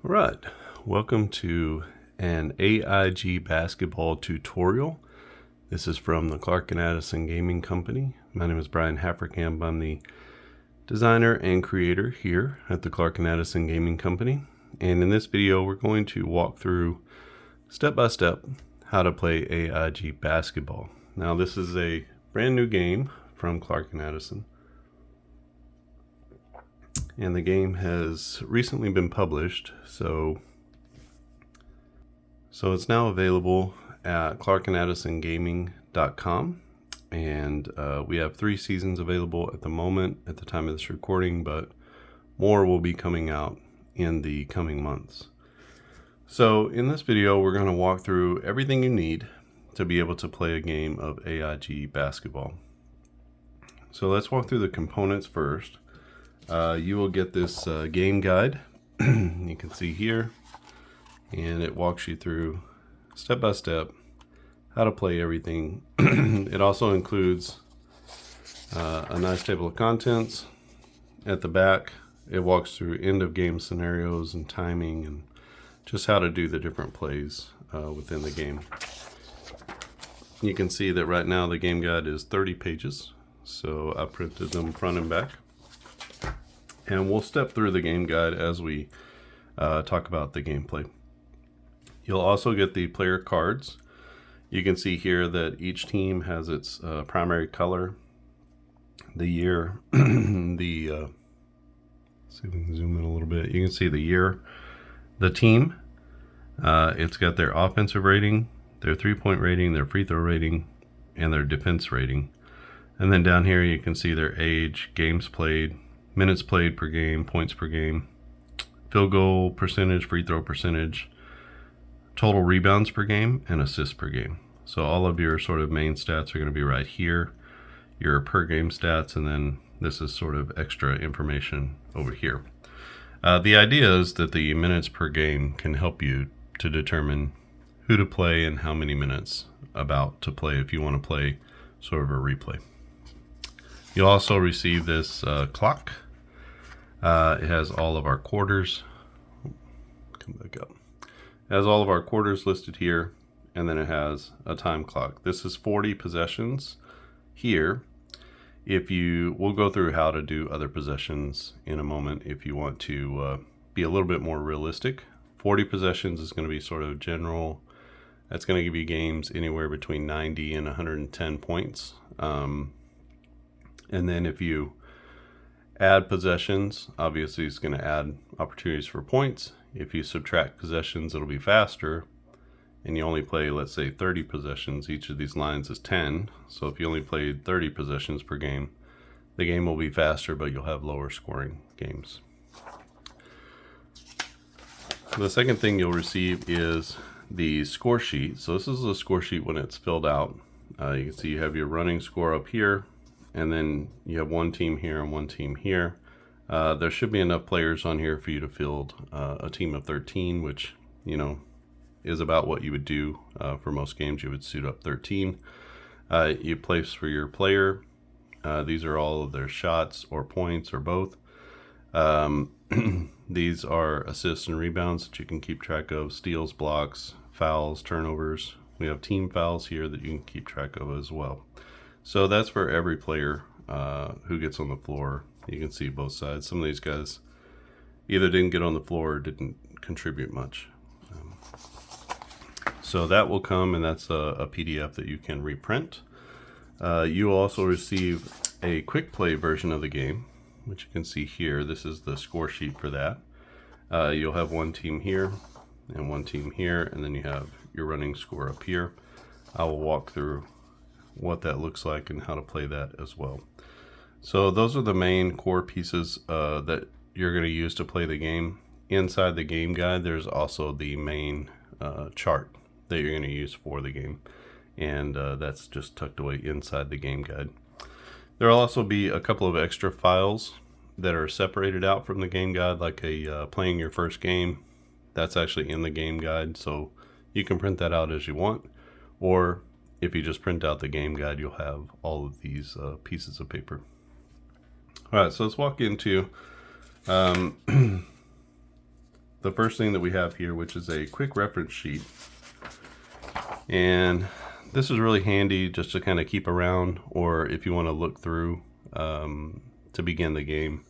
All right, welcome to an AIG Basketball tutorial. This is from the Clark Addison Gaming Company. My name is Brian Hafferkamp. I'm the designer and creator here at the Clark Addison Gaming Company. And in this video, we're going to walk through step by step how to play AIG Basketball. Now, this is a brand new game from Clark Addison. And the game has recently been published, so it's now available at clarkaddisongaming.com, and we have 3 seasons available at the moment at the time of this recording, but more will be coming out in the coming months. So in this video, we're going to walk through everything you need to be able to play a game of AIG Basketball. So let's walk through the components first. You will get this game guide you can see here, and it walks you through step by step how to play everything. It also includes a nice table of contents at the back. It walks through end of game scenarios and timing and just how to do the different plays within the game. You can see that right now the game guide is 30 pages, so I printed them front and back. And we'll step through the game guide as we talk about the gameplay. You'll also get the player cards. You can see here that each team has its primary color, the year, see if we can zoom in a little bit. You can see the year, the team. It's got their offensive rating, their 3-point rating, their free throw rating, and their defense rating. And then down here you can see their age, games played, minutes played per game, points per game, field goal percentage, free throw percentage, total rebounds per game, and assists per game. So all of your sort of main stats are going to be right here, your per game stats, and then this is sort of extra information over here. The idea is that the minutes per game can help you to determine who to play and how many minutes about to play if you want to play sort of a replay. You'll also receive this clock. It has all of our quarters. Come back up. It has all of our quarters listed here, and then it has a time clock. This is 40 possessions here. We'll go through how to do other possessions in a moment if you want to be a little bit more realistic. 40 possessions is going to be sort of general. That's going to give you games anywhere between 90 and 110 points. And then if you add possessions, obviously it's going to add opportunities for points. If you subtract possessions, it'll be faster. And you only play, let's say, 30 possessions. Each of these lines is 10. So if you only played 30 possessions per game, the game will be faster, but you'll have lower scoring games. The second thing you'll receive is the score sheet. So this is a score sheet when it's filled out. You can see you have your running score up here, and then you have one team here and one team here. There should be enough players on here for you to field a team of 13, which, is about what you would do for most games. You would suit up 13. You place for your player. These are all of their shots or points or both. These are assists and rebounds that you can keep track of, steals, blocks, fouls, turnovers. We have team fouls here that you can keep track of as well. So that's for every player who gets on the floor. You can see both sides. Some of these guys either didn't get on the floor or didn't contribute much. So that will come, and that's a PDF that you can reprint. You will also receive a quick play version of the game, which you can see here. This is the score sheet for that. You'll have one team here and one team here, and then you have your running score up here. I will walk through what that looks like and how to play that as well. So those are the main core pieces that you're going to use to play the game. Inside the game guide, there's also the main chart that you're going to use for the game, and that's just tucked away inside the game guide. There will also be a couple of extra files that are separated out from the game guide, like a playing your first game. That's actually in the game guide, so you can print that out as you want, or if you just print out the game guide, you'll have all of these pieces of paper. All right, so let's walk into the the first thing that we have here, which is a quick reference sheet. And this is really handy just to kind of keep around, or if you want to look through to begin the game.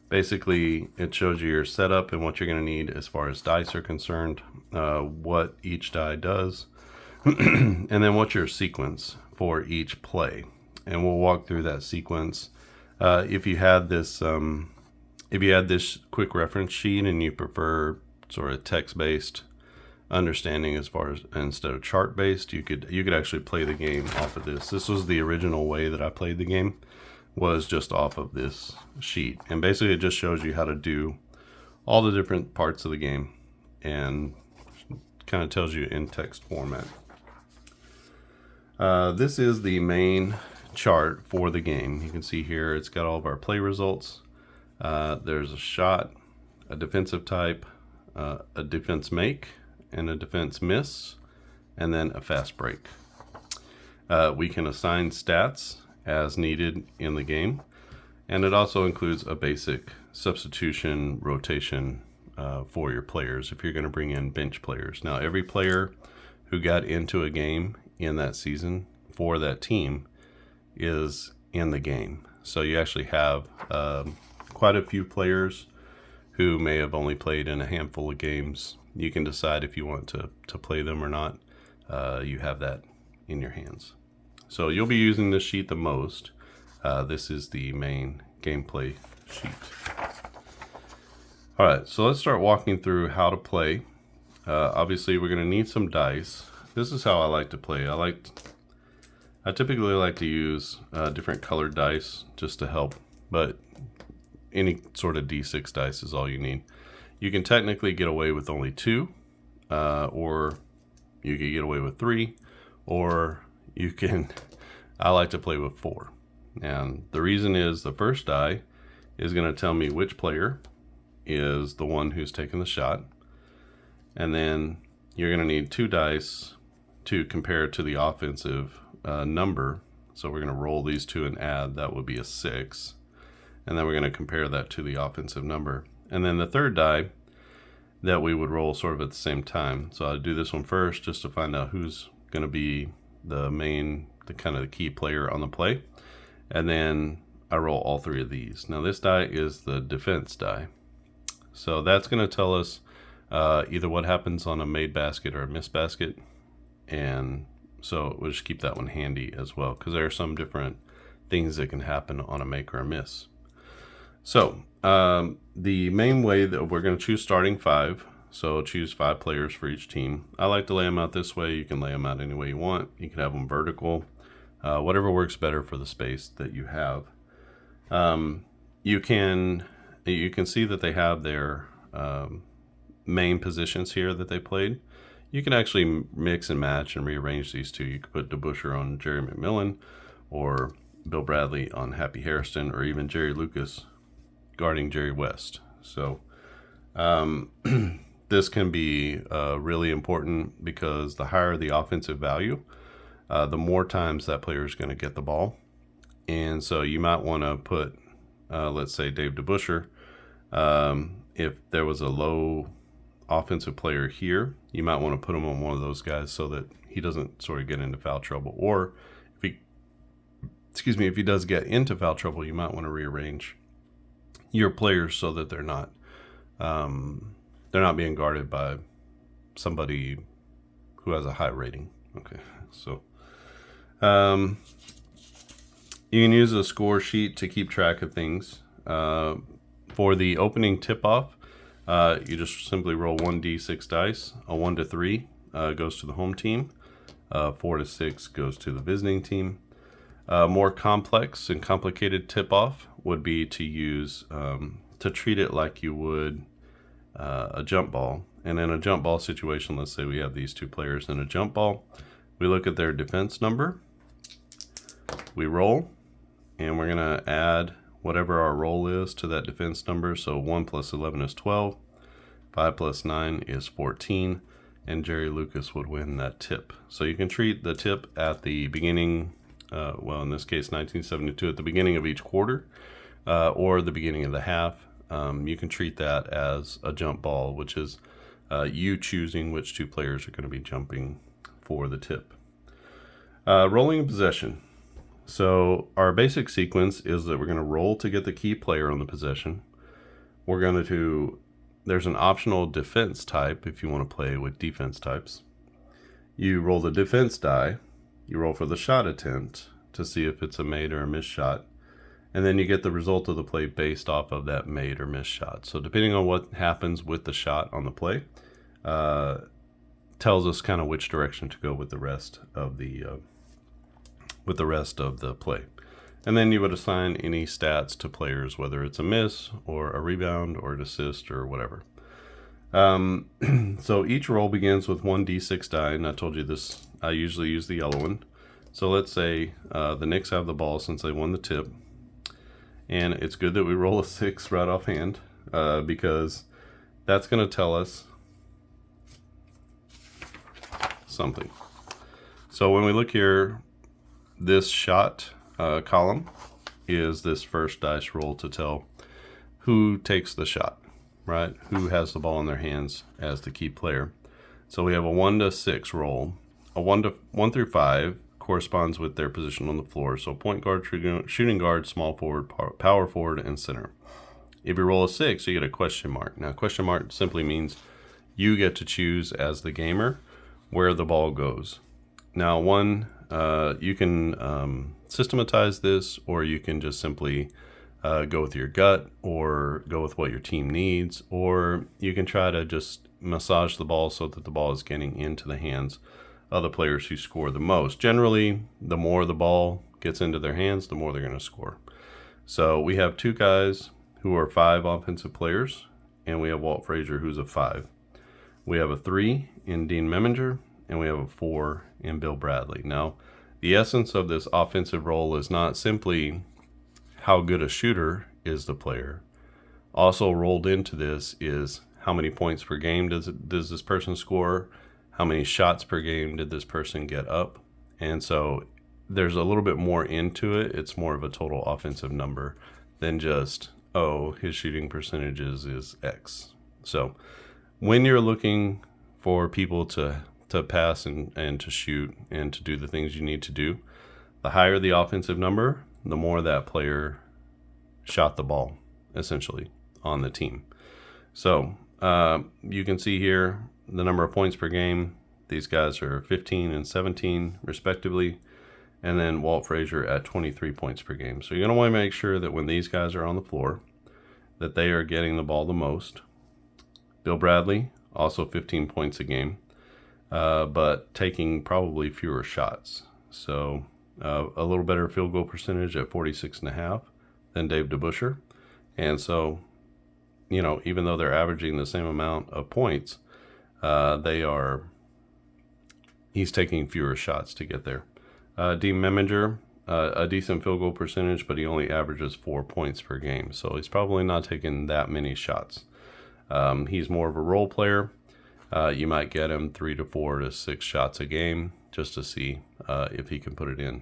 Basically, it shows you your setup and what you're going to need as far as dice are concerned, what each die does, and then what's your sequence for each play. And we'll walk through that sequence. If you had this quick reference sheet and you prefer sort of text-based understanding as far as instead of chart-based, you could actually play the game off of this. This was the original way that I played the game, was just off of this sheet. And basically it just shows you how to do all the different parts of the game and kind of tells you in text format. This is the main chart for the game. You can see here it's got all of our play results. There's a shot, a defensive type, a defense make, and a defense miss, and then a fast break. We can assign stats as needed in the game, and it also includes a basic substitution rotation for your players if you're going to bring in bench players. Now, every player who got into a game in that season for that team is in the game. So you actually have quite a few players who may have only played in a handful of games. You can decide if you want to play them or not. You have that in your hands. So you'll be using this sheet the most. This is the main gameplay sheet. All right, so let's start walking through how to play. Obviously, we're going to need some dice. This is how I like to play. I typically like to use different colored dice just to help, but any sort of D6 dice is all you need. You can technically get away with only 2, or you can get away with 3, or you can, I like to play with 4. And the reason is the first die is going to tell me which player is the one who's taking the shot. And then you're going to need 2 dice to compare to the offensive number. So we're going to roll these 2 and add. That would be a 6. And then we're going to compare that to the offensive number. And then the third die that we would roll sort of at the same time. So I'll do this one first just to find out who's going to be the kind of the key player on the play. And then I roll all 3 of these. Now this die is the defense die. So that's going to tell us either what happens on a made basket or a missed basket. And so we'll just keep that one handy as well, because there are some different things that can happen on a make or a miss. So the main way that we're going to choose starting 5. So choose 5 players for each team. I like to lay them out this way. You can lay them out any way you want. You can have them vertical, whatever works better for the space that you have. You can see that they have their main positions here that they played. You can actually mix and match and rearrange these 2. You could put DeBusschere on Jerry McMillan, or Bill Bradley on Happy Hairston, or even Jerry Lucas guarding Jerry West. So this can be really important, because the higher the offensive value, the more times that player is going to get the ball. And so you might want to put, let's say, Dave DeBusschere. If there was a low offensive player here, you might want to put him on one of those guys so that he doesn't sort of get into foul trouble. Or if he does get into foul trouble, you might want to rearrange your players so that they're not being guarded by somebody who has a high rating. Okay, so you can use a score sheet to keep track of things. For the opening tip-off, you just simply roll 1d6 dice. A 1 to 3 goes to the home team. 4 to 6 goes to the visiting team. More complex and complicated tip-off would be to use to treat it like you would a jump ball. And in a jump ball situation, let's say we have these 2 players in a jump ball. We look at their defense number. We roll, and we're going to add whatever our roll is to that defense number. So 1 plus 11 is 12. 5 plus 9 is 14. And Jerry Lucas would win that tip. So you can treat the tip at the beginning, well, in this case, 1972, at the beginning of each quarter, or the beginning of the half. you can treat that as a jump ball, which is you choosing which two players are going to be jumping for the tip. Rolling in possession. So our basic sequence is that we're going to roll to get the key player on the possession. We're going to, there's an optional defense type if you want to play with defense types. You roll the defense die, you roll for the shot attempt to see if it's a made or a missed shot, and then you get the result of the play based off of that made or missed shot. So depending on what happens with the shot on the play, tells us kind of which direction to go with the rest of the play. And then you would assign any stats to players, whether it's a miss or a rebound or an assist or whatever. So each roll begins with 1d6 die, and I told you this, I usually use the yellow one. So let's say the Knicks have the ball since they won the tip, and it's good that we roll a 6 right offhand, because that's going to tell us something. So when we look here, this shot column is this first dice roll to tell who takes the shot, right? Who has the ball in their hands as the key player. So we have a 1 to 6 roll. A 1 through 5 corresponds with their position on the floor. So point guard, shooting guard, small forward, power forward, and center. If you roll a 6, you get a question mark. Now, question mark simply means you get to choose as the gamer where the ball goes. Now, you can systematize this, or you can just simply go with your gut, or go with what your team needs, or you can try to just massage the ball so that the ball is getting into the hands of the players who score the most. Generally, the more the ball gets into their hands, the more they're going to score. So we have 2 guys who are 5 offensive players, and we have Walt Frazier, who's a 5. We have a 3 in Dean Meminger, and we have a 4 in Bill Bradley. Now, the essence of this offensive role is not simply how good a shooter is the player. Also rolled into this is how many points per game does this person score, how many shots per game did this person get up. And so there's a little bit more into it. It's more of a total offensive number than just, oh, his shooting percentages is X. So when you're looking for people to pass and to shoot and to do the things you need to do, the higher the offensive number, the more that player shot the ball, essentially, on the team. So you can see here the number of points per game. These guys are 15 and 17, respectively. And then Walt Frazier at 23 points per game. So you're going to want to make sure that when these guys are on the floor, that they are getting the ball the most. Bill Bradley, also 15 points a game, but taking probably fewer shots. So a little better field goal percentage at 46.5 than Dave DeBusschere. And so, you know, even though they're averaging the same amount of points, he's taking fewer shots to get there. Dean Meminger, a decent field goal percentage, but he only averages 4 points per game. So he's probably not taking that many shots. He's more of a role player. You might get him 3 to 4 to 6 shots a game just to see if he can put it in.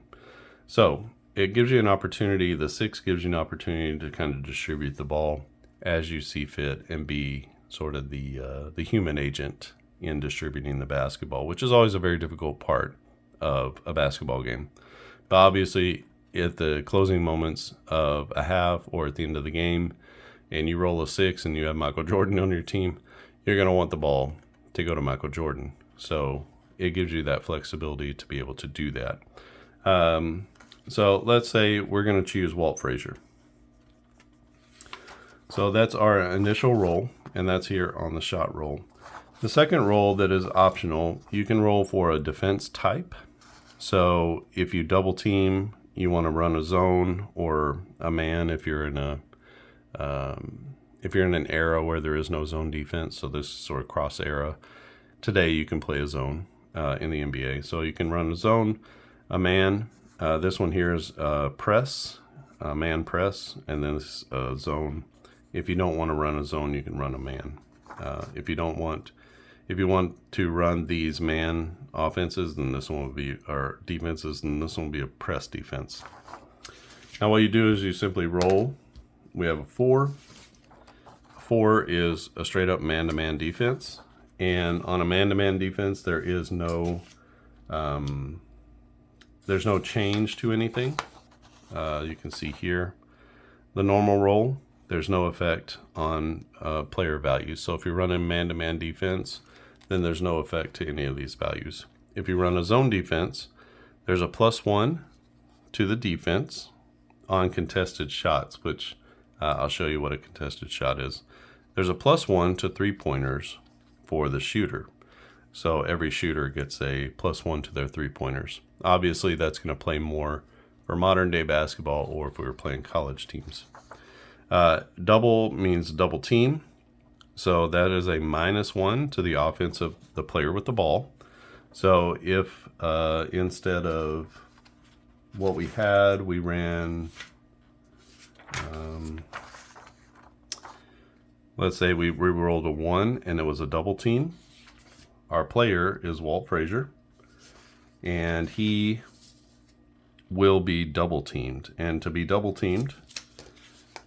So it gives you an opportunity. The 6 gives you an opportunity to kind of distribute the ball as you see fit and be sort of the human agent in distributing the basketball, which is always a very difficult part of a basketball game. But obviously, at the closing moments of a half or at the end of the game, and you roll a 6 and you have Michael Jordan on your team, you're going to want the ball to go to Michael Jordan. So it gives you that flexibility to be able to do that. So let's say we're going to choose Walt Frazier. So that's our initial roll, and that's here on the shot roll. The second roll that is optional, you can roll for a defense type. So if you double team, you want to run a zone or a man if you're in an era where there is no zone defense. So this sort of cross era. Today you can play a zone in the NBA. So you can run a zone, a man. This one here is press, a man press, and then this zone. If you don't want to run a zone, you can run a man. If you want to run these man offenses, then this one will be, or defenses, then this one will be a press defense. Now what you do is you simply roll. We have a 4. 4 is a straight up man-to-man defense. And on a man-to-man defense, there's no change to anything. You can see here the normal roll. There's no effect on player values. So if you're running man-to-man defense, then there's no effect to any of these values. If you run a zone defense, there's a +1 to the defense on contested shots, which I'll show you what a contested shot is. There's a +1 to 3-pointers for the shooter. So every shooter gets a +1 to their 3-pointers. Obviously, that's going to play more for modern day basketball or if we were playing college teams. Double means double team. So that is a -1 to the offense of the player with the ball. So if instead of what we had, we ran, let's say we rolled a 1 and it was a double team. Our player is Walt Frazier, and he will be double teamed. And to be double teamed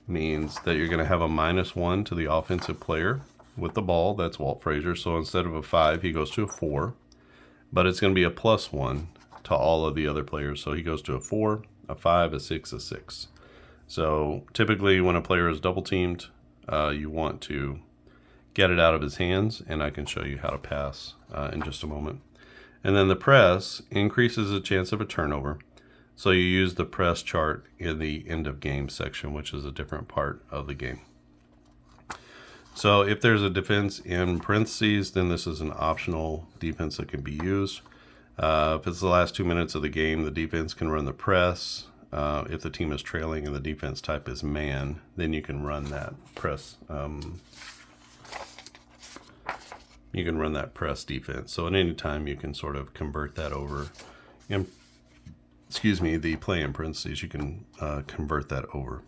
means that you're going to have a -1 to the offensive player with the ball. That's Walt Frazier. So instead of a 5, he goes to a 4, but it's going to be a +1 to all of the other players. So he goes to a 4, a 5, a 6, a 6. So typically when a player is double teamed, you want to get it out of his hands, and I can show you how to pass in just a moment. And then the press increases the chance of a turnover. So you use the press chart in the end of game section, which is a different part of the game. So if there's a defense in parentheses, then this is an optional defense that can be used. If it's the last 2 minutes of the game, the defense can run the press. If the team is trailing and the defense type is man, then you can run that press. You can run that press defense. So at any time you can sort of convert that over. The play in parentheses, you can convert that over.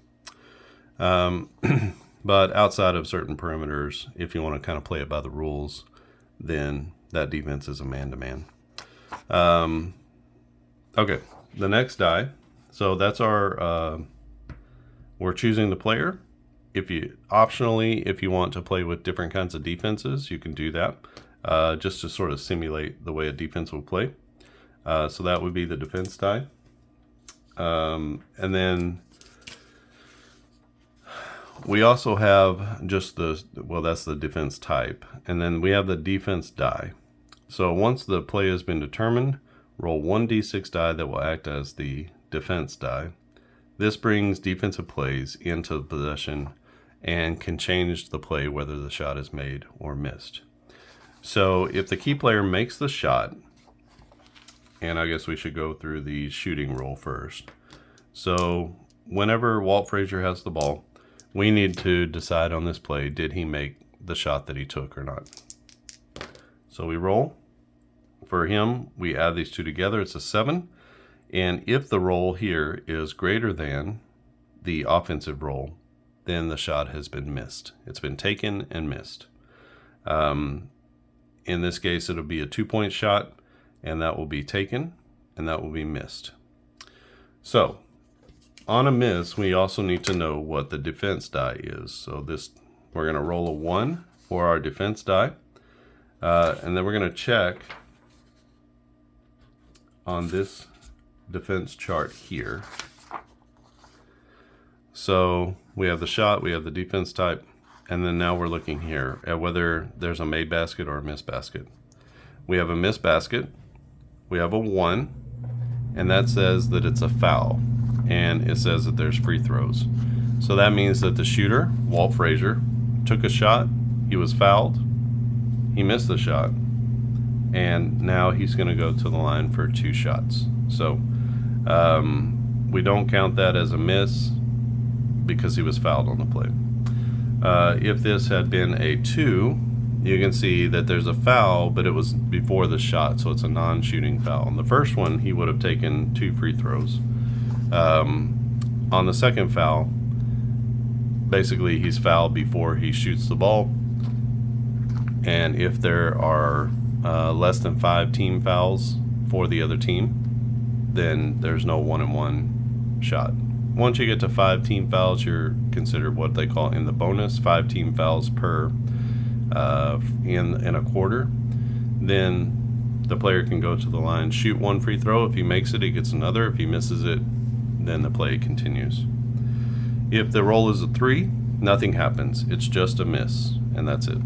But outside of certain perimeters, if you want to kind of play it by the rules, then that defense is a man-to-man. Okay, the next die. So that's our, we're choosing the player. If you want to play with different kinds of defenses, you can do that just to sort of simulate the way a defense will play. So that would be the defense die. And then we also have just that's the defense type. And then we have the defense die. So once the play has been determined, roll 1d6 die that will act as the defense die. This brings defensive plays into possession and can change the play whether the shot is made or missed. So if the key player makes the shot, and I guess we should go through the shooting roll first. So whenever Walt Frazier has the ball, we need to decide on this play, did he make the shot that he took or not? So we roll. For him, we add these two together, it's a 7. And if the roll here is greater than the offensive roll, then the shot has been missed. It's been taken and missed. In this case, it'll be a 2-point shot, and that will be taken, and that will be missed. So, on a miss, we also need to know what the defense die is. So we're going to roll a 1 for our defense die, and then we're going to check on this defense chart here. So we have the shot, we have the defense type, and then now we're looking here at whether there's a made basket or a missed basket. We have a missed basket, we have a 1, and that says that it's a foul, and it says that there's free throws. So that means that the shooter, Walt Frazier, took a shot, he was fouled, he missed the shot, and now he's going to go to the line for 2 shots. So we don't count that as a miss because he was fouled on the play. If this had been a 2, you can see that there's a foul, but it was before the shot, so it's a non-shooting foul. On the first one, he would have taken 2 free throws. On the second foul, basically he's fouled before he shoots the ball, and if there are less than 5 team fouls for the other team, then there's no 1-and-1 shot. Once you get to 5 team fouls, you're considered what they call in the bonus, 5 team fouls per in a quarter. Then the player can go to the line, shoot 1 free throw. If he makes it, he gets another. If he misses it, then the play continues. If the roll is a 3, nothing happens. It's just a miss, and that's it.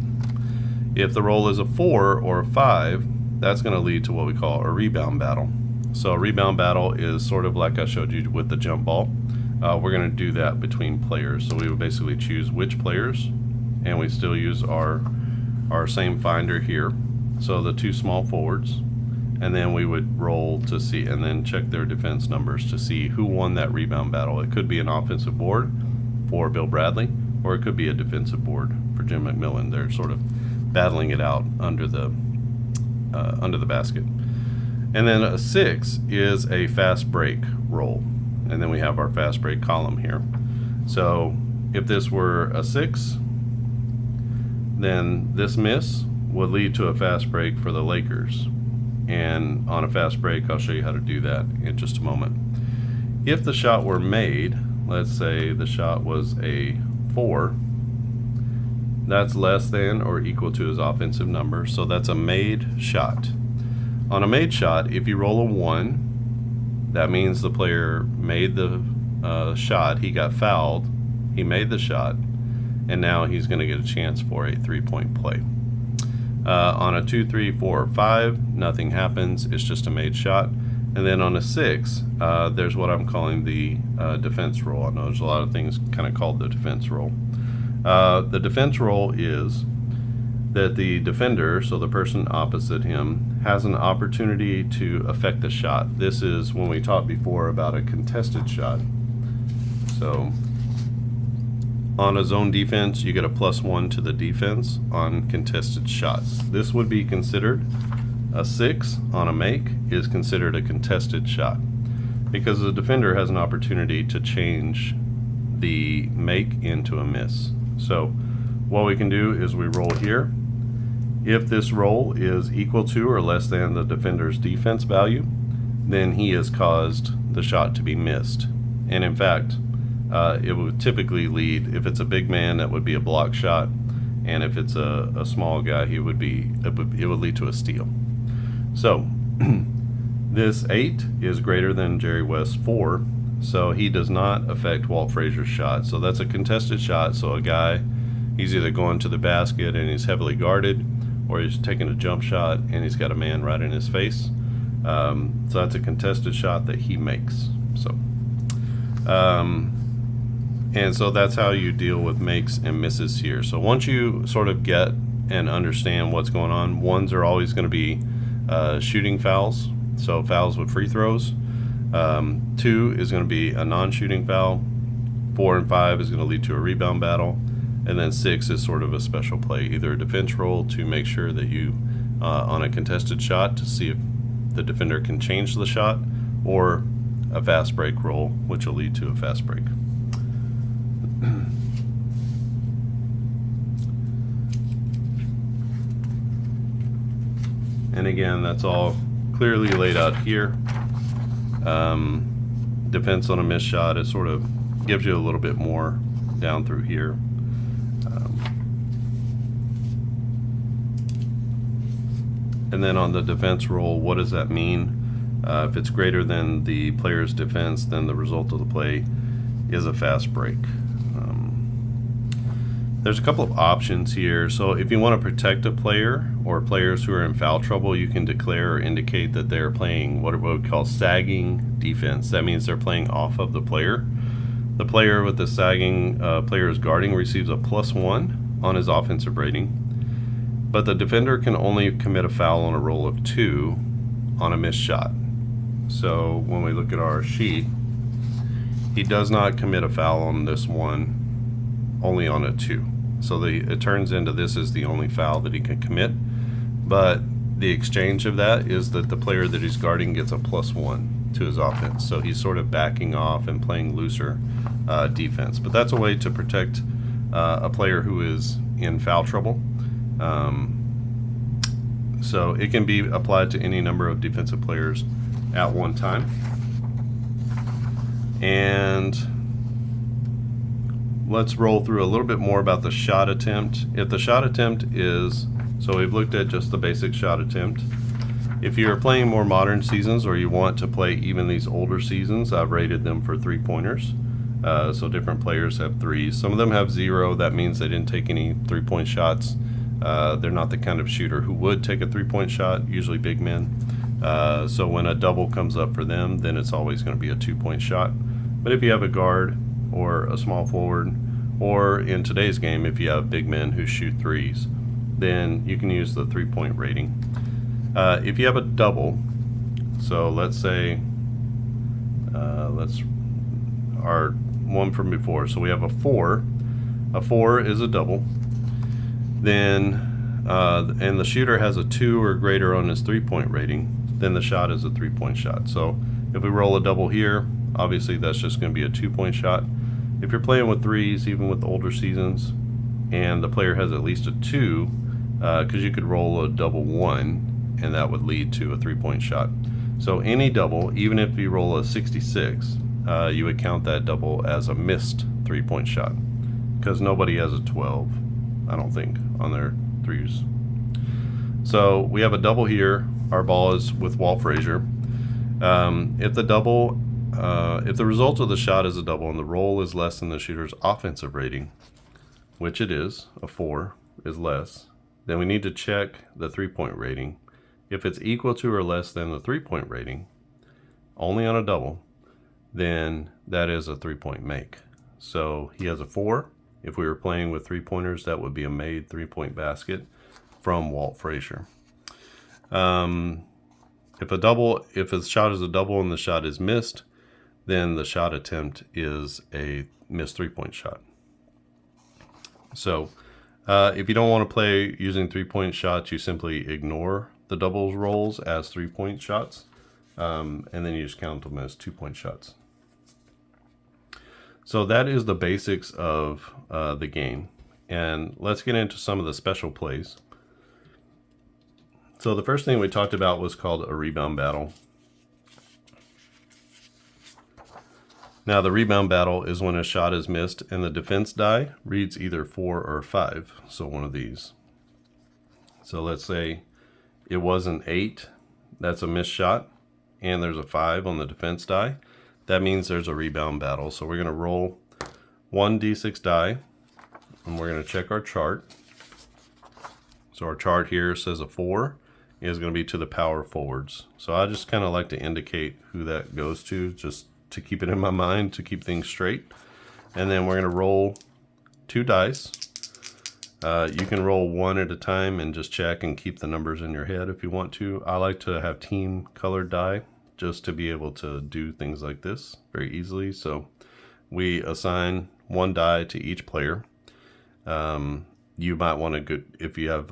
If the roll is a 4 or a 5, that's going to lead to what we call a rebound battle. So a rebound battle is sort of like I showed you with the jump ball. We're going to do that between players. So we would basically choose which players, and we still use our same finder here. So the 2 small forwards, and then we would roll to see, and then check their defense numbers to see who won that rebound battle. It could be an offensive board for Bill Bradley, or it could be a defensive board for Jim McMillan. They're sort of battling it out under the basket. And then a 6 is a fast break roll, and then we have our fast break column here. So if this were a 6, then this miss would lead to a fast break for the Lakers. And on a fast break, I'll show you how to do that in just a moment. If the shot were made, let's say the shot was a 4, that's less than or equal to his offensive number, so that's a made shot. On a made shot, if you roll a 1, that means the player made the shot, he got fouled, he made the shot, and now he's going to get a chance for a 3-point play. On a 2, 3, 4, or 5, nothing happens, it's just a made shot. And then on a 6, there's what I'm calling the defense roll. I know there's a lot of things kind of called the defense roll. The defense roll is that the defender, so the person opposite him, has an opportunity to affect the shot. This is when we talked before about a contested shot. So on a zone defense, you get a +1 to the defense on contested shots. This would be considered a 6 on a make is considered a contested shot because the defender has an opportunity to change the make into a miss. So what we can do is we roll here. If this roll is equal to or less than the defender's defense value, then he has caused the shot to be missed. And in fact, it would typically lead, if it's a big man, that would be a block shot, and if it's a small guy, it would lead to a steal. So this 8 is greater than Jerry West's 4, so he does not affect Walt Frazier's shot. So that's a contested shot. So a guy, he's either going to the basket and he's heavily guarded, or he's taking a jump shot and he's got a man right in his face. So that's a contested shot that he makes. So and so that's how you deal with makes and misses here. So once you sort of get and understand what's going on, 1s are always going to be shooting fouls, so fouls with free throws. 2 is going to be a non-shooting foul. 4 and 5 is going to lead to a rebound battle. And then 6 is sort of a special play, either a defense roll to make sure that you, on a contested shot, to see if the defender can change the shot, or a fast break roll, which will lead to a fast break. And again, that's all clearly laid out here. Defense on a missed shot, it sort of gives you a little bit more down through here. And then on the defense roll, what does that mean? If it's greater than the player's defense, then the result of the play is a fast break. There's a couple of options here. So if you want to protect a player or players who are in foul trouble, you can declare or indicate that they're playing what we call sagging defense. That means they're playing off of the player. The player with the sagging player's guarding receives a +1 on his offensive rating, but the defender can only commit a foul on a roll of 2 on a missed shot. So when we look at our sheet, he does not commit a foul on this one, only on a 2. So it turns into this is the only foul that he can commit, but the exchange of that is that the player that he's guarding gets a +1 to his offense. So he's sort of backing off and playing looser defense. But that's a way to protect a player who is in foul trouble. So it can be applied to any number of defensive players at one time. And let's roll through a little bit more about the shot attempt. If the shot attempt is, so we've looked at just the basic shot attempt. If you're playing more modern seasons or you want to play even these older seasons, I've rated them for 3-pointers. So different players have threes. Some of them have 0. That means they didn't take any 3-point shots. They're not the kind of shooter who would take a 3-point shot, usually big men. So when a double comes up for them, then it's always going to be a 2-point shot. But if you have a guard or a small forward, or in today's game, if you have big men who shoot threes, then you can use the 3-point rating. If you have a double, so let's say, our one from before. So we have a 4. A 4 is a double. Then, and the shooter has a 2 or greater on his 3-point rating, then the shot is a 3-point shot. So if we roll a double here, obviously that's just going to be a 2-point shot. If you're playing with threes, even with older seasons, and the player has at least a 2, because you could roll a double 1, and that would lead to a 3-point shot. So any double, even if you roll a 66, you would count that double as a missed 3-point shot, because nobody has a 12, I don't think, on their threes. So we have a double here. Our ball is with Walt Frazier. If the result of the shot is a double and the roll is less than the shooter's offensive rating, which it is, a 4 is less, then we need to check the 3-point rating. If it's equal to or less than the 3-point rating, only on a double, then that is a 3-point make. So he has a 4. If we were playing with 3-pointers, that would be a made 3-point basket from Walt Frazier. If a shot is a double and the shot is missed, then the shot attempt is a missed 3-point shot. So if you don't want to play using 3-point shots, you simply ignore the doubles rolls as 3-point shots, and then you just count them as 2-point shots. So that is the basics of the game. And let's get into some of the special plays. So the first thing we talked about was called a rebound battle. Now the rebound battle is when a shot is missed and the defense die reads either 4 or 5. So one of these. So let's say it was an 8, that's a missed shot, and there's a 5 on the defense die. That means there's a rebound battle. So we're going to roll 1d6 die, and we're going to check our chart. So our chart here says a 4 is going to be to the power forwards. So I just kind of like to indicate who that goes to, just to keep it in my mind, to keep things straight. And then we're going to roll 2 dice. You can roll 1 at a time and just check and keep the numbers in your head if you want to. I like to have team colored die just to be able to do things like this very easily. So we assign 1 die to each player. You might want to, if you have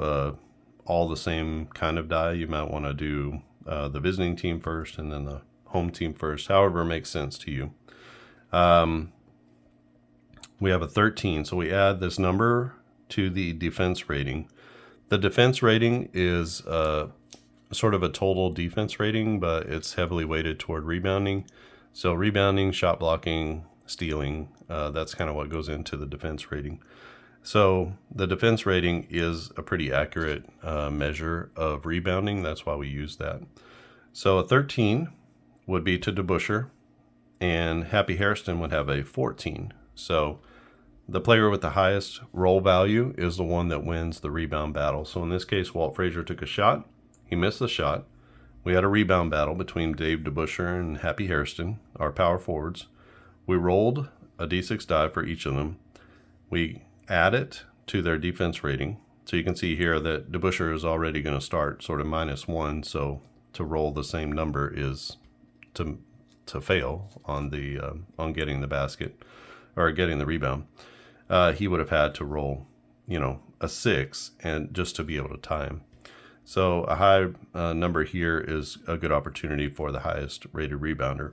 all the same kind of die, you might want to do the visiting team first and then the home team first, however makes sense to you. We have a 13, so we add this number to the defense rating. The defense rating is sort of a total defense rating, but it's heavily weighted toward rebounding. So rebounding, shot blocking, stealing, that's kind of what goes into the defense rating. So the defense rating is a pretty accurate measure of rebounding. That's why we use that. So a 13 would be to DeBuscher, and Happy Hairston would have a 14. So the player with the highest roll value is the one that wins the rebound battle. So in this case, Walt Frazier took a shot. He missed the shot. We had a rebound battle between Dave DeBuscher and Happy Hairston, our power forwards. We rolled a d6 die for each of them. We add it to their defense rating. So you can see here that DeBuscher is already going to start sort of -1. So to roll the same number is to fail on the on getting the basket or getting the rebound. He would have had to roll, a 6 and just to be able to tie him. So a high number here is a good opportunity for the highest rated rebounder.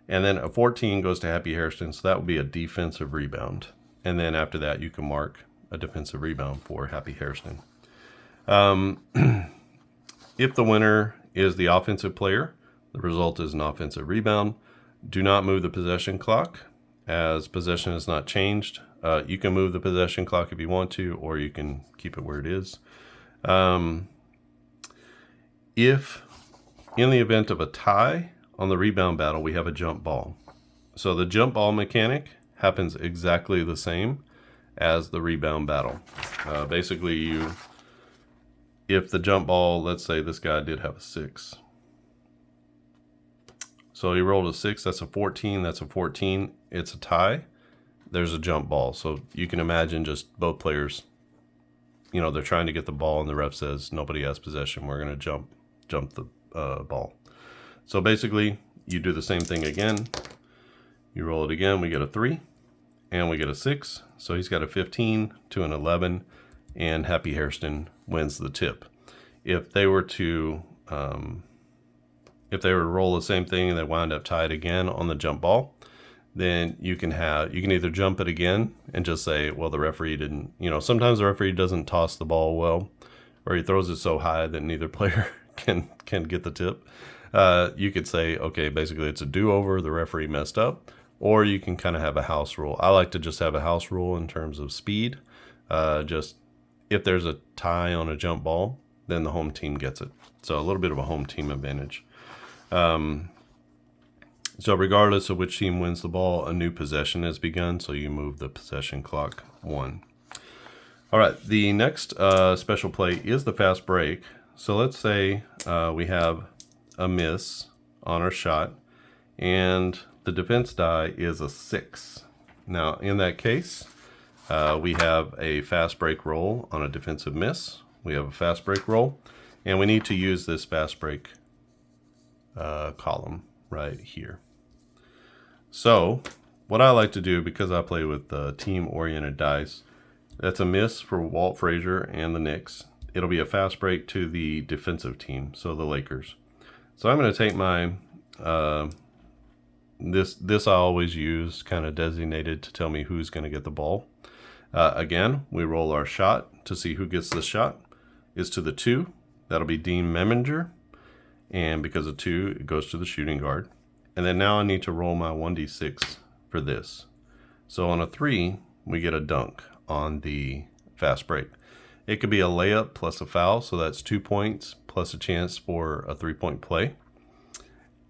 And then a 14 goes to Happy Hairston, so that would be a defensive rebound. And then after that, you can mark a defensive rebound for Happy Hairston. If the winner is the offensive player, the result is an offensive rebound. Do not move the possession clock, as possession is not changed You can move the possession clock if you want to, or you can keep it where it is. If in the event of a tie on the rebound battle, we have a jump ball. So the jump ball mechanic happens exactly the same as the rebound battle. Basically, if the jump ball, let's say this guy did have a 6. So he rolled a 6, that's a 14, that's a 14, it's a tie. There's a jump ball. So you can imagine just both players, they're trying to get the ball and the ref says nobody has possession. We're going to jump the ball. So basically you do the same thing again. You roll it again, we get a 3 and we get a 6. So he's got a 15 to an 11 and Happy Hairston wins the tip. If they were to roll the same thing and they wind up tied again on the jump ball, then you can either jump it again and just say, well, the referee didn't, sometimes the referee doesn't toss the ball well, or he throws it so high that neither player can get the tip. You could say, okay, basically it's a do-over, the referee messed up, or you can kind of have a house rule. I like to just have a house rule in terms of speed. Just if there's a tie on a jump ball, then the home team gets it. So a little bit of a home team advantage. So regardless of which team wins the ball, a new possession has begun, so you move the possession clock 1. All right, the next special play is the fast break. So let's say we have a miss on our shot, and the defense die is a 6. Now, in that case, we have a fast break roll on a defensive miss. We have a fast break roll, and we need to use this fast break column right here. So what I like to do, because I play with team-oriented dice, that's a miss for Walt Frazier and the Knicks. It'll be a fast break to the defensive team, so the Lakers. So I'm going to take my, this I always use kind of designated to tell me who's going to get the ball. Again, we roll our shot to see who gets the shot. Is to the 2. That'll be Dean Meminger. And because of 2, it goes to the shooting guard. And then now I need to roll my 1d6 for this. So on a 3, we get a dunk on the fast break. It could be a layup plus a foul, so that's 2 points plus a chance for a 3-point play.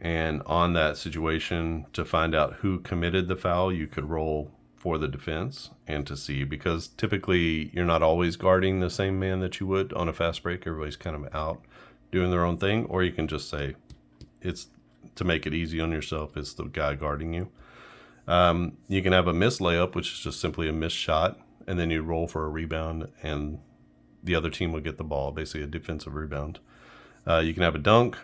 And on that situation, to find out who committed the foul, you could roll for the defense and to see, because typically you're not always guarding the same man that you would on a fast break. Everybody's kind of out doing their own thing, or you can just say, it's to make it easy on yourself, it's the guy guarding you. You can have a missed layup, which is just simply a missed shot, and then you roll for a rebound and the other team will get the ball, basically a defensive rebound. You can have a dunk.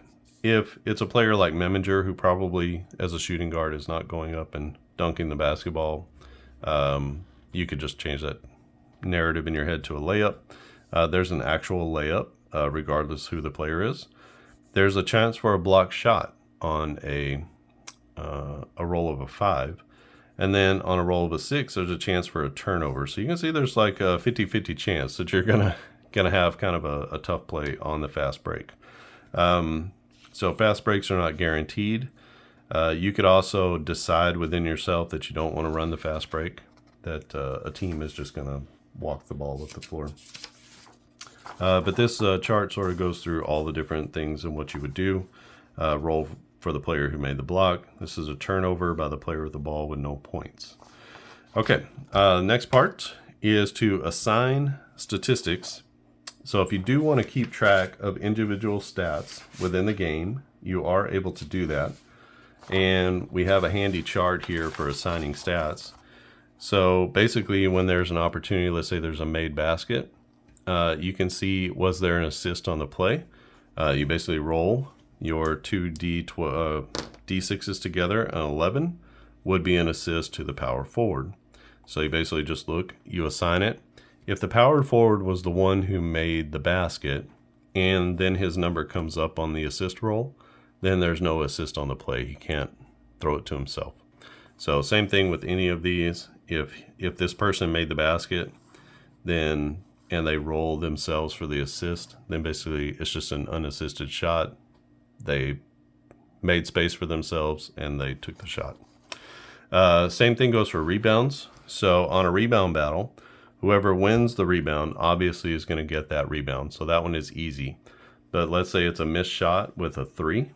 If it's a player like Meminger, who probably as a shooting guard is not going up and dunking the basketball, you could just change that narrative in your head to a layup. There's an actual layup, regardless who the player is. There's a chance for a block shot on a roll of a 5. And then on a roll of a 6, there's a chance for a turnover. So you can see there's like a 50-50 chance that you're gonna have kind of a tough play on the fast break. So fast breaks are not guaranteed. You could also decide within yourself that you don't want to run the fast break, that a team is just gonna walk the ball up the floor. But this chart sort of goes through all the different things and what you would do. Roll for the player who made the block. This is a turnover by the player with the ball with no points. Okay, next part is to assign statistics. So if you do want to keep track of individual stats within the game, you are able to do that. And we have a handy chart here for assigning stats. So basically when there's an opportunity, let's say there's a made basket, you can see, was there an assist on the play? You basically roll your two D6s together, an 11 would be an assist to the power forward. So you basically just look, you assign it. If the power forward was the one who made the basket and then his number comes up on the assist roll, then there's no assist on the play. He can't throw it to himself. So same thing with any of these. If this person made the basket, then and they roll themselves for the assist, then basically it's just an unassisted shot. They made space for themselves and they took the shot. Same thing goes for rebounds. So on a rebound battle, whoever wins the rebound obviously is going to get that rebound. So that one is easy. But let's say it's a missed shot with a 3.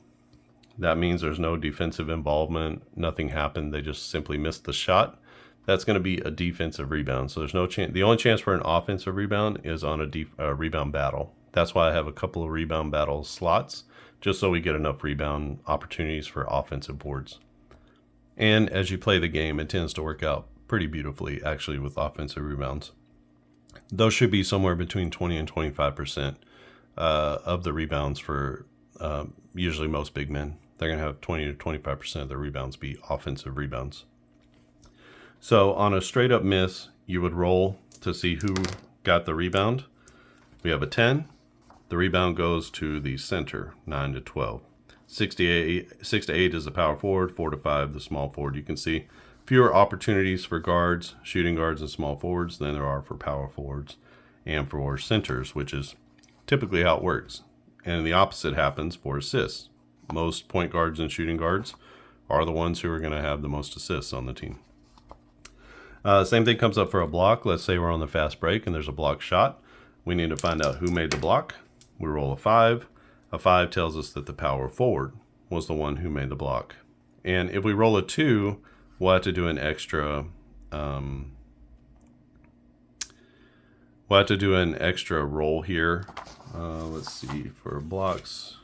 That means there's no defensive involvement. Nothing happened. They just simply missed the shot. That's going to be a defensive rebound. So there's no chance. The only chance for an offensive rebound is on a rebound battle. That's why I have a couple of rebound battle slots, just so we get enough rebound opportunities for offensive boards. And as you play the game, it tends to work out pretty beautifully, actually, with offensive rebounds. Those should be somewhere between 20 and 25% of the rebounds for usually most big men. They're going to have 20 to 25% of their rebounds be offensive rebounds. So on a straight up miss, you would roll to see who got the rebound. We have a 10. The rebound goes to the center, 9 to 12. 6 to 8 is the power forward, 4 to 5 the small forward. You can see fewer opportunities for guards, shooting guards, and small forwards than there are for power forwards and for centers, which is typically how it works. And the opposite happens for assists. Most point guards and shooting guards are the ones who are going to have the most assists on the team. Same thing comes up for a block. Let's say we're on the fast break and there's a block shot. We need to find out who made the block. We roll a 5. A 5 tells us that the power forward was the one who made the block. And if we roll a 2, we'll have to do an extra roll here. Let's see, for blocks.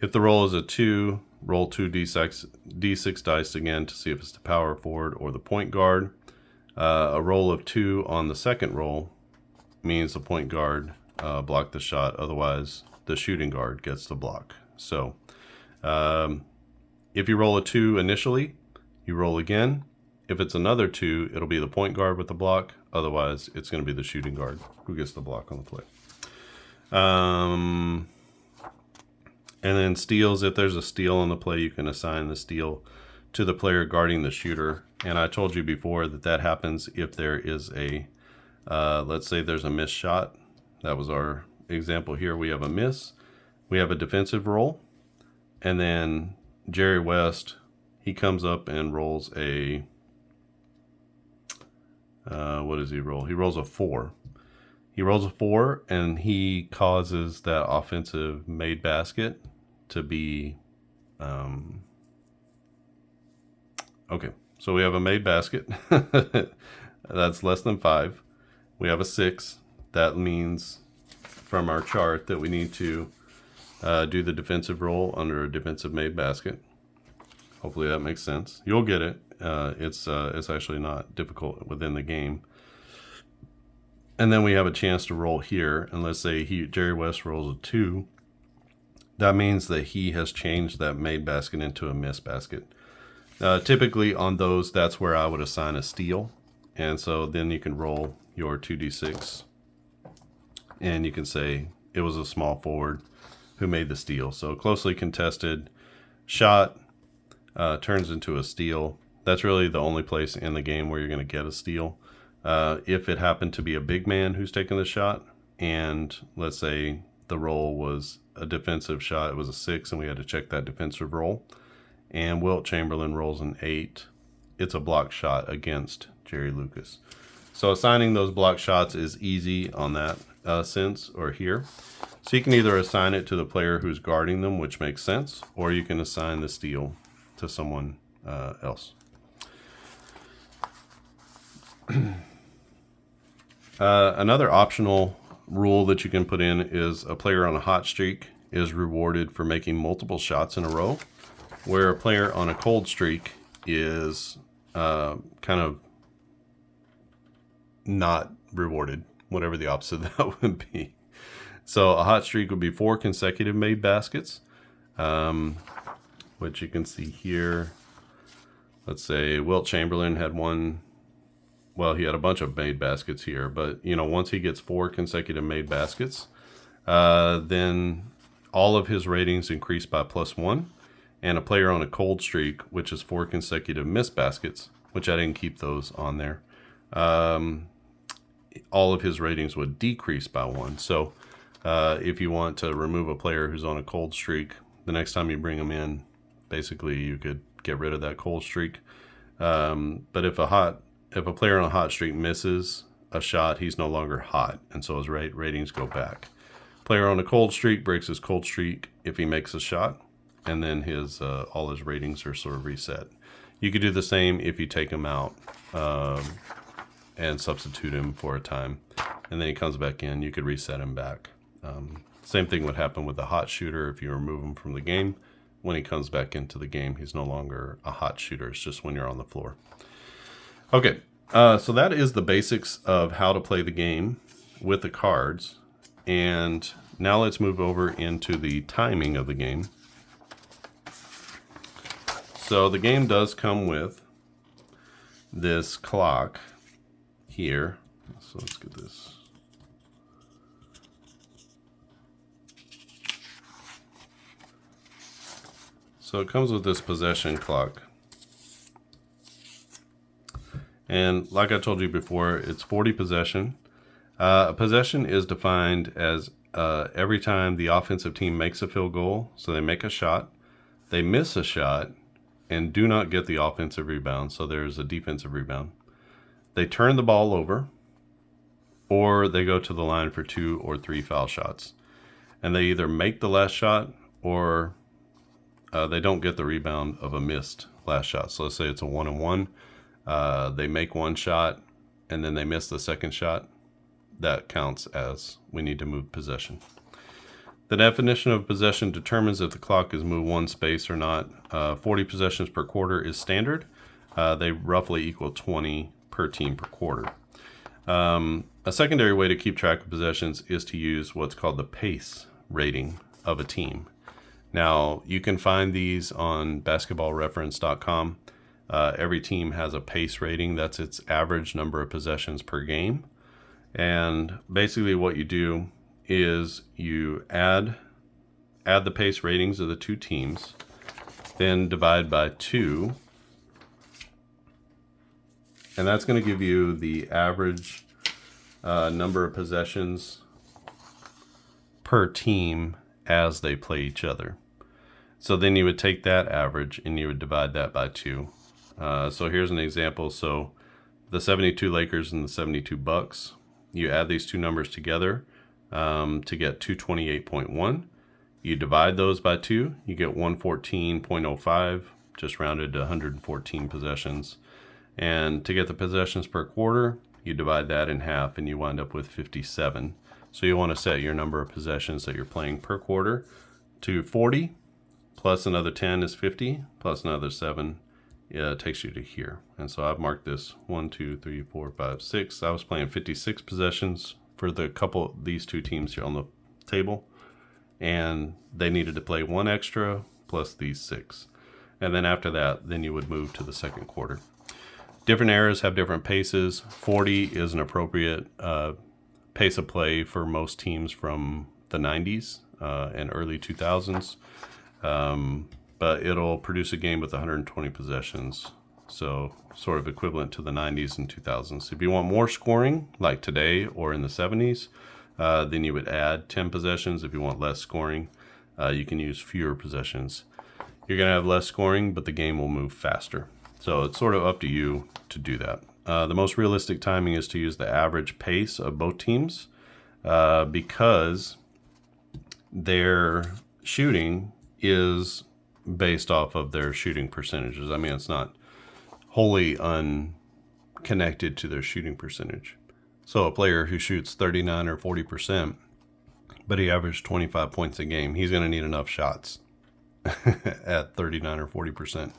If the roll is a 2, roll 2 d6 dice again to see if it's the power forward or the point guard. A roll of 2 on the second roll means the point guard blocked the shot. Otherwise, the shooting guard gets the block. So if you roll a 2 initially, you roll again. If it's another 2, it'll be the point guard with the block. Otherwise, it's going to be the shooting guard who gets the block on the play. And then steals, if there's a steal on the play, you can assign the steal to the player guarding the shooter. And I told you before that happens if there is a, let's say there's a missed shot. That was our example here. We have a miss. We have a defensive roll. And then Jerry West, he comes up and rolls a, what does he roll? He rolls a 4. He rolls a 4 and he causes that offensive made basket to be, okay, so we have a made basket. That's less than 5. We have a 6. That means from our chart that we need to do the defensive roll under a defensive made basket. Hopefully that makes sense. You'll get it. It's actually not difficult within the game. And then we have a chance to roll here. And let's say Jerry West rolls a 2. That means that he has changed that made basket into a missed basket. Typically on those, that's where I would assign a steal. And so then you can roll your 2d6. And you can say it was a small forward who made the steal. So closely contested shot turns into a steal. That's really the only place in the game where you're going to get a steal. If it happened to be a big man who's taking the shot, and let's say the roll was a defensive shot, it was a 6, and we had to check that defensive roll, and Wilt Chamberlain rolls an 8, it's a block shot against Jerry Lucas. So assigning those block shots is easy on that sense, or here. So you can either assign it to the player who's guarding them, which makes sense, or you can assign the steal to someone else. Another optional rule that you can put in is a player on a hot streak is rewarded for making multiple shots in a row, where a player on a cold streak is kind of not rewarded, whatever the opposite of that would be. So a hot streak would be 4 consecutive made baskets, which you can see here. Let's say Wilt Chamberlain had one. Well, he had a bunch of made baskets here, but once he gets 4 consecutive made baskets, then all of his ratings increase by +1. And a player on a cold streak, which is 4 consecutive missed baskets, which I didn't keep those on there, all of his ratings would decrease by 1. So if you want to remove a player who's on a cold streak, the next time you bring him in, basically you could get rid of that cold streak. But if a hot if a player on a hot streak misses a shot, he's no longer hot, and so his ratings go back. Player on a cold streak breaks his cold streak if he makes a shot, and then his all his ratings are sort of reset. You could do the same if you take him out and substitute him for a time, and then he comes back in. You could reset him back. Same thing would happen with the hot shooter if you remove him from the game. When he comes back into the game, he's no longer a hot shooter. It's just when you're on the floor. Okay, so that is the basics of how to play the game with the cards. And now let's move over into the timing of the game. So the game does come with this clock here. So let's get this. So it comes with this possession clock. And like I told you before, it's 40 possession. A possession is defined as every time the offensive team makes a field goal, so they make a shot, they miss a shot, and do not get the offensive rebound, so there's a defensive rebound. They turn the ball over, or they go to the line for 2 or 3 foul shots. And they either make the last shot, or they don't get the rebound of a missed last shot. So let's say it's a 1-on-1. They make one shot, and then they miss the second shot. That counts as we need to move possession. The definition of possession determines if the clock is moved one space or not. 40 possessions per quarter is standard. They roughly equal 20 per team per quarter. A secondary way to keep track of possessions is to use what's called the pace rating of a team. Now, you can find these on basketballreference.com. Every team has a pace rating. That's its average number of possessions per game. And basically what you do is you add the pace ratings of the two teams, then divide by 2, and that's going to give you the average number of possessions per team as they play each other. So then you would take that average and you would divide that by 2. So here's an example. So the 72 Lakers and the 72 Bucks, you add these two numbers together to get 228.1. You divide those by 2, you get 114.05, just rounded to 114 possessions. And to get the possessions per quarter, you divide that in half and you wind up with 57. So you want to set your number of possessions that you're playing per quarter to 40, plus another 10 is 50, plus another 7 takes you to here. And so I've marked this 1, 2, 3, 4, 5, 6. I was playing 56 possessions for these two teams here on the table, and they needed to play 1 extra plus these 6. And then after that, then you would move to the second quarter. Different eras have different paces. 40 is an appropriate pace of play for most teams from the 90s and early 2000s. But it'll produce a game with 120 possessions. So sort of equivalent to the 90s and 2000s. If you want more scoring, like today or in the 70s, then you would add 10 possessions. If you want less scoring, you can use fewer possessions. You're going to have less scoring, but the game will move faster. So it's sort of up to you to do that. The most realistic timing is to use the average pace of both teams because their shooting is based off of their shooting percentages. I mean, it's not wholly unconnected to their shooting percentage. So a player who shoots 39 or 40%, but he averaged 25 points a game, he's going to need enough shots at 39 or 40%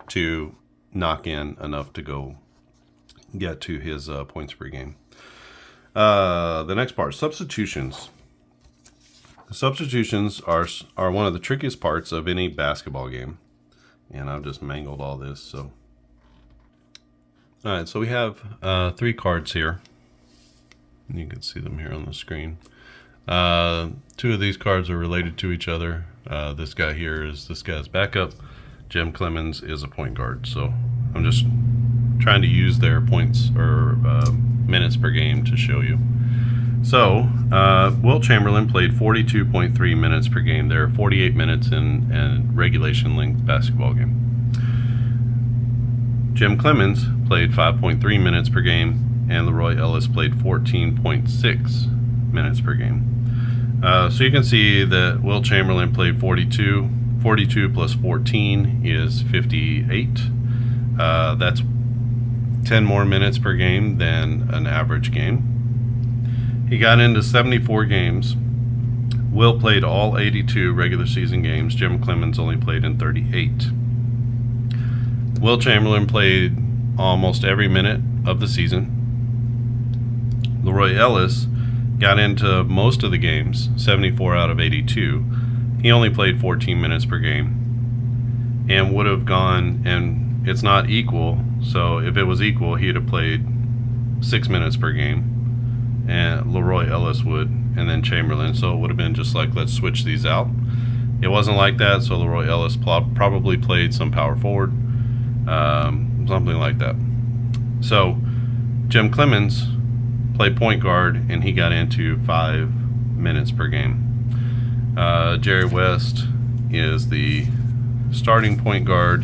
to knock in enough to go get to his points per game. The next part, substitutions. Substitutions are one of the trickiest parts of any basketball game. And I've just mangled all this. So, all right, so we have 3 cards here. You can see them here on the screen. 2 of these cards are related to each other. This guy here is this guy's backup. Jim Clemens is a point guard. So I'm just trying to use their points or minutes per game to show you. So Wilt Chamberlain played 42.3 minutes per game. There are 48 minutes in regulation length basketball game. Jim Clemens played 5.3 minutes per game, and Leroy Ellis played 14.6 minutes per game. So you can see that Wilt Chamberlain played 42. 42 plus 14 is 58. That's 10 more minutes per game than an average game. He got into 74 games. Wilt played all 82 regular season games. Jim Clemens only played in 38. Wilt Chamberlain played almost every minute of the season. Leroy Ellis got into most of the games, 74 out of 82. He only played 14 minutes per game and would have gone, and it's not equal, so if it was equal, he'd have played 6 minutes per game, and Leroy Ellis would, and then Chamberlain, so it would have been just like, let's switch these out. It wasn't like that, so Leroy Ellis probably played some power forward, something like that. So Jim Clemens played point guard, and he got into 5 minutes per game. Jerry West is the starting point guard,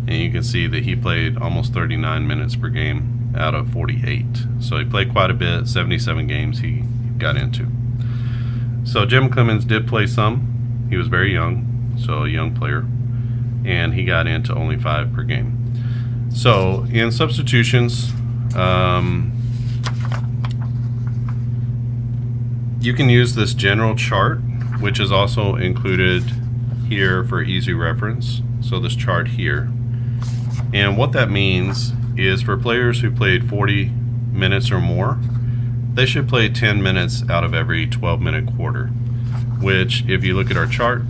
and you can see that he played almost 39 minutes per game out of 48. So he played quite a bit, 77 games he got into. So Jim Clemens did play some. He was very young, so a young player, and he got into only 5 per game. So in substitutions, you can use this general chart, which is also included here for easy reference. So this chart here. And what that means is for players who played 40 minutes or more, they should play 10 minutes out of every 12-minute quarter, which if you look at our chart,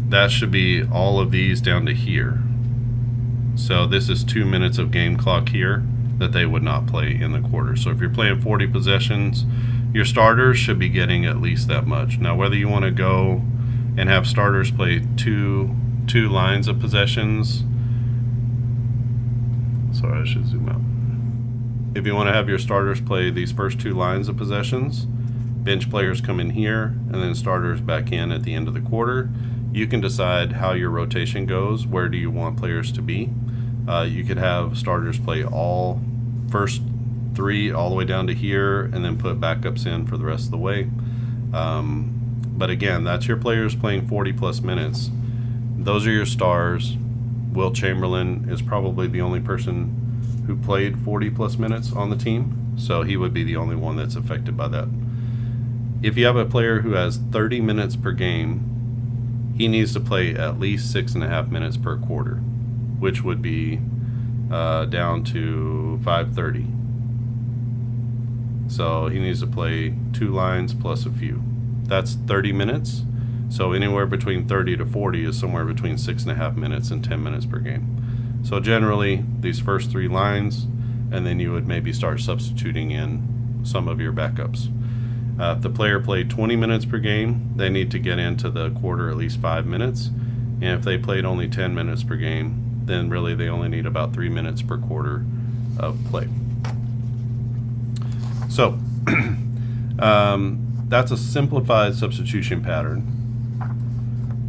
that should be all of these down to here. So this is 2 minutes of game clock here that they would not play in the quarter. So if you're playing 40 possessions, your starters should be getting at least that much. Now, whether you want to go and have starters play two lines of possessions, sorry, I should zoom out. If you want to have your starters play these first 2 lines of possessions, bench players come in here, and then starters back in at the end of the quarter, you can decide how your rotation goes. Where do you want players to be? You could have starters play all first 3 all the way down to here, and then put backups in for the rest of the way. But again, that's your players playing 40 plus minutes. Those are your stars. Wilt Chamberlain is probably the only person who played 40 plus minutes on the team, so he would be the only one that's affected by that. If you have a player who has 30 minutes per game, he needs to play at least 6.5 minutes per quarter, which would be down to 5:30. So he needs to play 2 lines plus a few. That's 30 minutes. So anywhere between 30 to 40 is somewhere between 6.5 minutes and 10 minutes per game. So generally, these first 3 lines, and then you would maybe start substituting in some of your backups. If the player played 20 minutes per game, they need to get into the quarter at least 5 minutes. And if they played only 10 minutes per game, then really they only need about 3 minutes per quarter of play. So that's a simplified substitution pattern.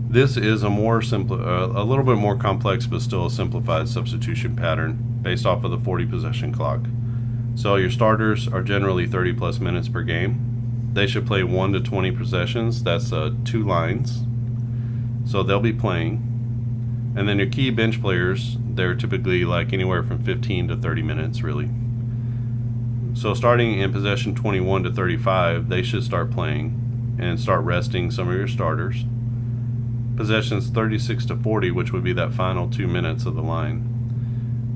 This is a little bit more complex, but still a simplified substitution pattern based off of the 40 possession clock. So your starters are generally 30 plus minutes per game. They should play 1 to 20 possessions. That's 2 lines. So they'll be playing. And then your key bench players, they're typically like anywhere from 15 to 30 minutes, really. So starting in possession 21 to 35, they should start playing and start resting some of your starters. Possessions 36 to 40, which would be that final 2 minutes of the line,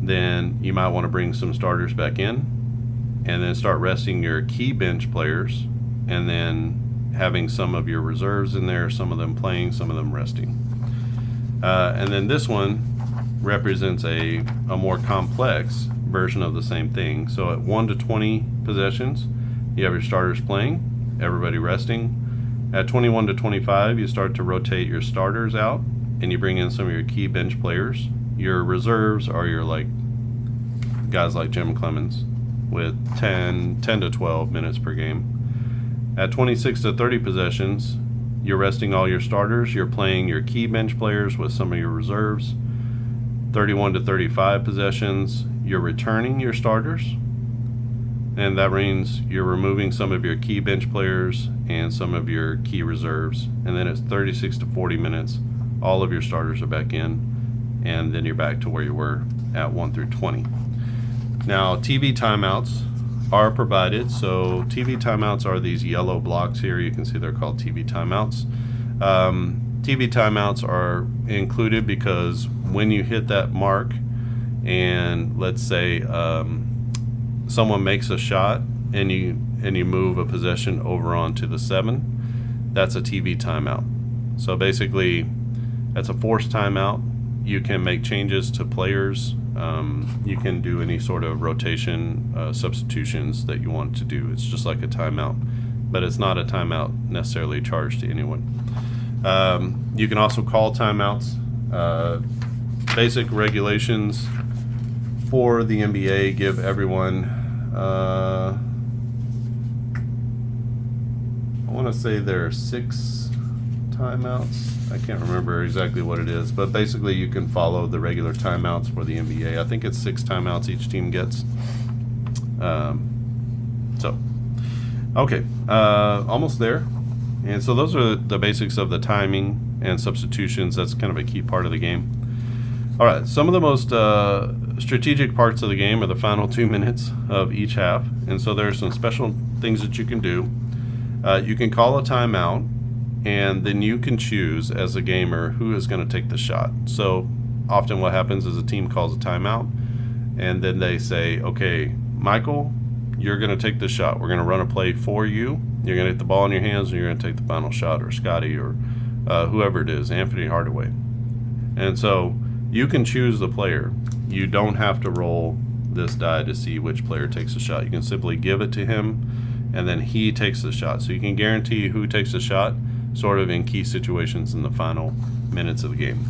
then you might want to bring some starters back in and then start resting your key bench players, and then having some of your reserves in there, some of them playing, some of them resting. And then this one represents a more complex version of the same thing. So at 1 to 20 possessions, you have your starters playing, everybody resting. At 21 to 25, you start to rotate your starters out, and you bring in some of your key bench players. Your reserves are your guys like Jim Clemens with 10 to 12 minutes per game. At 26 to 30 possessions, you're resting all your starters. You're playing your key bench players with some of your reserves. 31 to 35 possessions, you're returning your starters. And that means you're removing some of your key bench players and some of your key reserves. And then it's 36 to 40 minutes. All of your starters are back in. And then you're back to where you were at 1 through 20. Now, TV timeouts are provided. So TV timeouts are these yellow blocks here. You can see they're called TV timeouts. TV timeouts are included because when you hit that mark and let's say someone makes a shot and you move a possession over onto the 7, that's a TV timeout. So basically that's a forced timeout. You can make changes to players. You can do any sort of rotation substitutions that you want to do. It's just like a timeout, but it's not a timeout necessarily charged to anyone. You can also call timeouts. Basic regulations for the NBA give everyone, I want to say there are 6 timeouts. I can't remember exactly what it is, but basically you can follow the regular timeouts for the NBA. I think it's 6 timeouts each team gets. Almost there. And so those are the basics of the timing and substitutions. That's kind of a key part of the game. All right, some of the most strategic parts of the game are the final 2 minutes of each half. And so there are some special things that you can do. You can call a timeout, and then you can choose as a gamer who is going to take the shot. So often what happens is a team calls a timeout, and then they say, okay, Michael, you're going to take the shot. We're going to run a play for you. You're going to get the ball in your hands, and you're going to take the final shot, or Scotty, or whoever it is, Anthony Hardaway. And so you can choose the player. You don't have to roll this die to see which player takes the shot. You can simply give it to him, and then he takes the shot. So you can guarantee who takes the shot sort of in key situations in the final minutes of the game.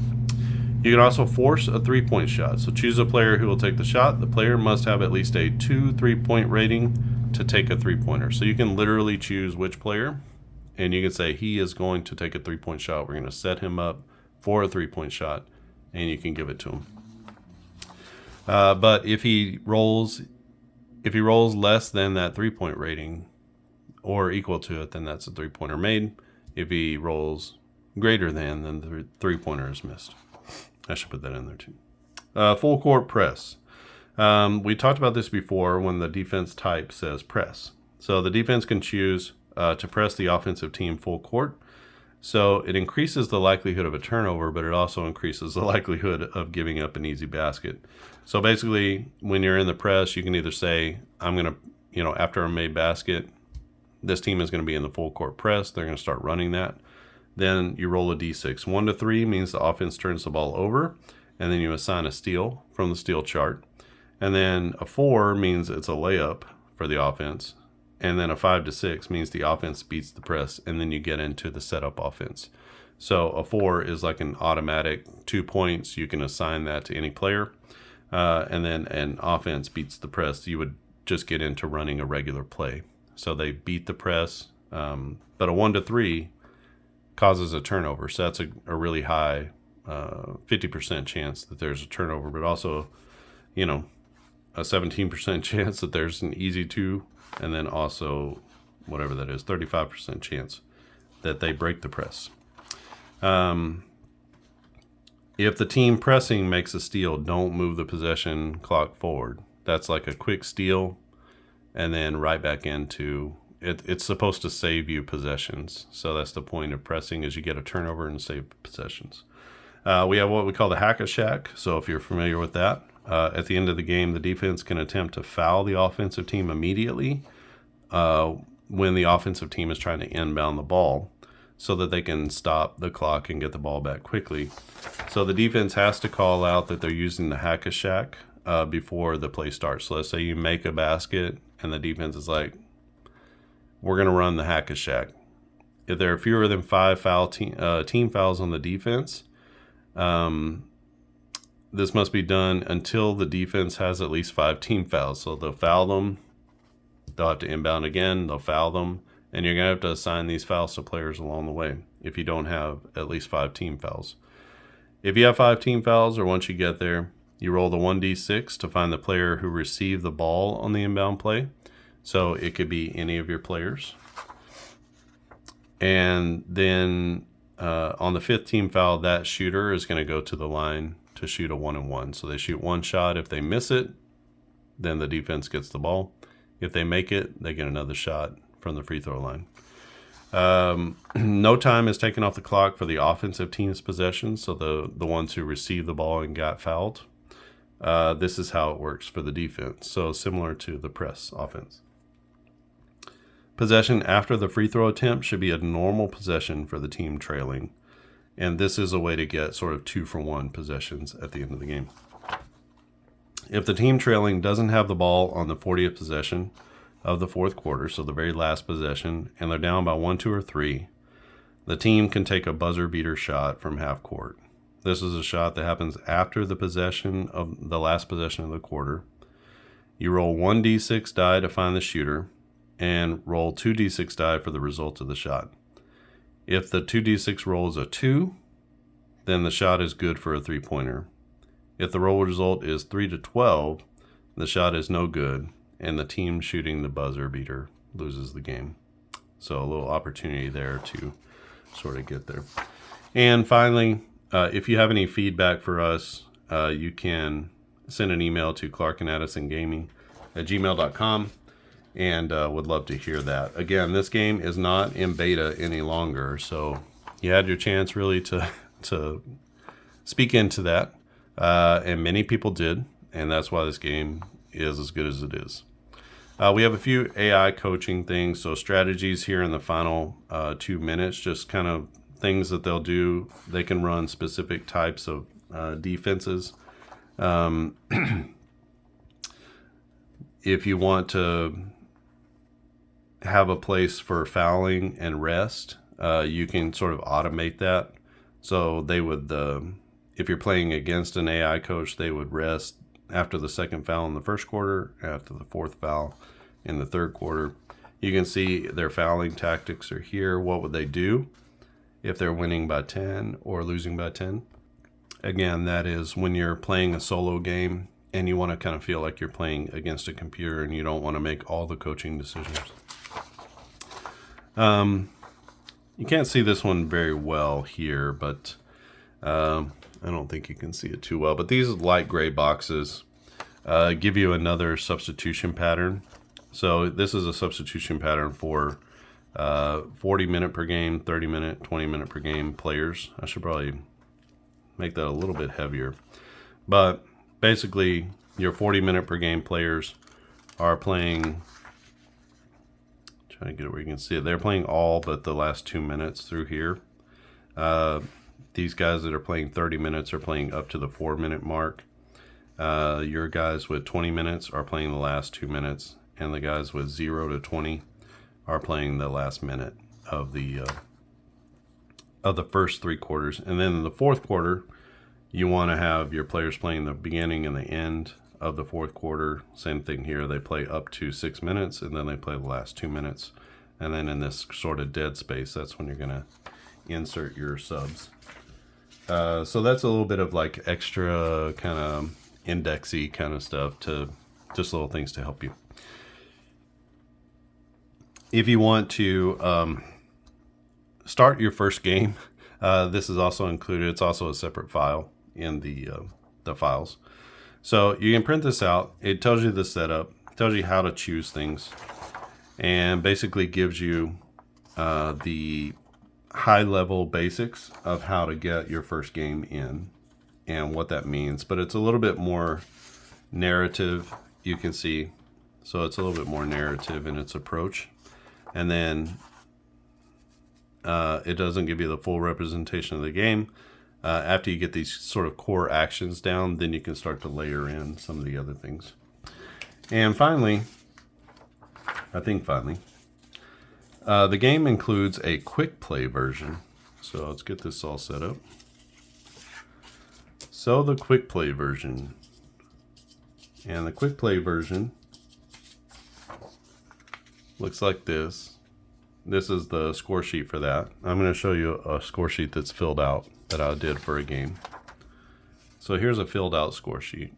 You can also force a 3-point shot. So choose a player who will take the shot. The player must have at least a 2 3-point rating to take a 3-pointer. So you can literally choose which player, and you can say he is going to take a 3-point shot. We're going to set him up for a 3-point shot, and you can give it to him. But if he rolls less than that 3-point rating or equal to it, then that's a 3-pointer made. If he rolls greater than, then the 3-pointer is missed. I should put that in there too. Full court press. We talked about this before when the defense type says press. So the defense can choose to press the offensive team full court. So it increases the likelihood of a turnover, but it also increases the likelihood of giving up an easy basket. So basically, when you're in the press, you can either say, I'm going to, after a made basket, this team is going to be in the full court press. They're going to start running that. Then you roll a d6. 1 to 3 means the offense turns the ball over, and then you assign a steal from the steal chart. And then a 4 means it's a layup for the offense. And then a 5 to 6 means the offense beats the press, and then you get into the setup offense. So a 4 is like an automatic 2 points. You can assign that to any player. And then an offense beats the press. You would just get into running a regular play. So they beat the press, but a 1 to 3 causes a turnover. So that's a really high 50% chance that there's a turnover, but also, a 17% chance that there's an easy 2, and then also whatever that is, 35% chance that they break the press. If the team pressing makes a steal, don't move the possession clock forward. That's like a quick steal, and then right back into it. It's supposed to save you possessions. So that's the point of pressing, is you get a turnover and save possessions. We have what we call the hack-a-shack. So if you're familiar with that, at the end of the game, the defense can attempt to foul the offensive team immediately when the offensive team is trying to inbound the ball, so that they can stop the clock and get the ball back quickly. So the defense has to call out that they're using the hack-a-shack before the play starts. So let's say you make a basket and the defense is like, we're going to run the hack-a-shack. If there are fewer than 5 team fouls on the defense, this must be done until the defense has at least 5 team fouls. So they'll foul them, they'll have to inbound again, they'll foul them, and you're going to have to assign these fouls to players along the way if you don't have at least 5 team fouls. If you have 5 team fouls, or once you get there, you roll the 1d6 to find the player who received the ball on the inbound play. So it could be any of your players. And then on the 5th team foul, that shooter is going to go to the line to shoot a 1-and-1. So they shoot one shot. If they miss it, then the defense gets the ball. If they make it, they get another shot from the free throw line. No time is taken off the clock for the offensive team's possession, so the ones who received the ball and got fouled. This is how it works for the defense, so similar to the press offense. Possession after the free throw attempt should be a normal possession for the team trailing, and this is a way to get sort of 2-for-1 possessions at the end of the game. If the team trailing doesn't have the ball on the 40th possession of the 4th quarter, so the very last possession, and they're down by 1, 2, or 3, the team can take a buzzer beater shot from half court. This is a shot that happens after the possession of the last possession of the quarter. You roll 1d6 die to find the shooter, and roll 2d6 die for the result of the shot. If the 2d6 roll is a 2, then the shot is good for a 3-pointer. If the roll result is 3 to 12, the shot is no good, and the team shooting the buzzer beater loses the game. So a little opportunity there to sort of get there. And finally, if you have any feedback for us, you can send an email to clarkandaddisongaming@gmail.com, and would love to hear that. Again, this game is not in beta any longer, so you had your chance really to speak into that, and many people did, and that's why this game is as good as it is. We have a few AI coaching things, so strategies here in the final 2 minutes, just kind of things that they'll do. They can run specific types of defenses. If you want to have a place for fouling and rest, you can sort of automate that. So they would, if you're playing against an AI coach, they would rest after the 2nd foul in the 1st quarter, after the 4th foul in the 3rd quarter. You can see their fouling tactics are here. What would they do if they're winning by 10 or losing by 10? Again, that is when you're playing a solo game and you want to kind of feel like you're playing against a computer and you don't want to make all the coaching decisions. You can't see this one very well here, but I don't think you can see it too well. But these light gray boxes give you another substitution pattern. So this is a substitution pattern for 40-minute per game, 30-minute, 20-minute per game players. I should probably make that a little bit heavier. But basically, your 40-minute per game players are playing, trying to get it where you can see it. They're playing all but the last 2 minutes through here. These guys that are playing 30 minutes are playing up to the 4-minute mark. Your guys with 20 minutes are playing the last 2 minutes, and the guys with 0 to 20 are playing the last minute of the first 3 quarters. And then in the 4th quarter, you want to have your players playing the beginning and the end of the 4th quarter. Same thing here. They play up to 6 minutes, and then they play the last 2 minutes. And then in this sort of dead space, that's when you're going to insert your subs. So that's a little bit of like extra kind of indexy kind of stuff, to just little things to help you. If you want to start your first game, this is also included. It's also a separate file in the files. So you can print this out. It tells you the setup, tells you how to choose things, and basically gives you the high-level basics of how to get your first game in and what that means. But it's a little bit more narrative, you can see. So it's a little bit more narrative in its approach. And then it doesn't give you the full representation of the game. After you get these sort of core actions down, then you can start to layer in some of the other things. And finally, the game includes a quick play version. So let's get this all set up. So the quick play version. And the quick play version looks like this. This is the score sheet for that. I'm going to show you a score sheet that's filled out that I did for a game. So here's a filled out score sheet.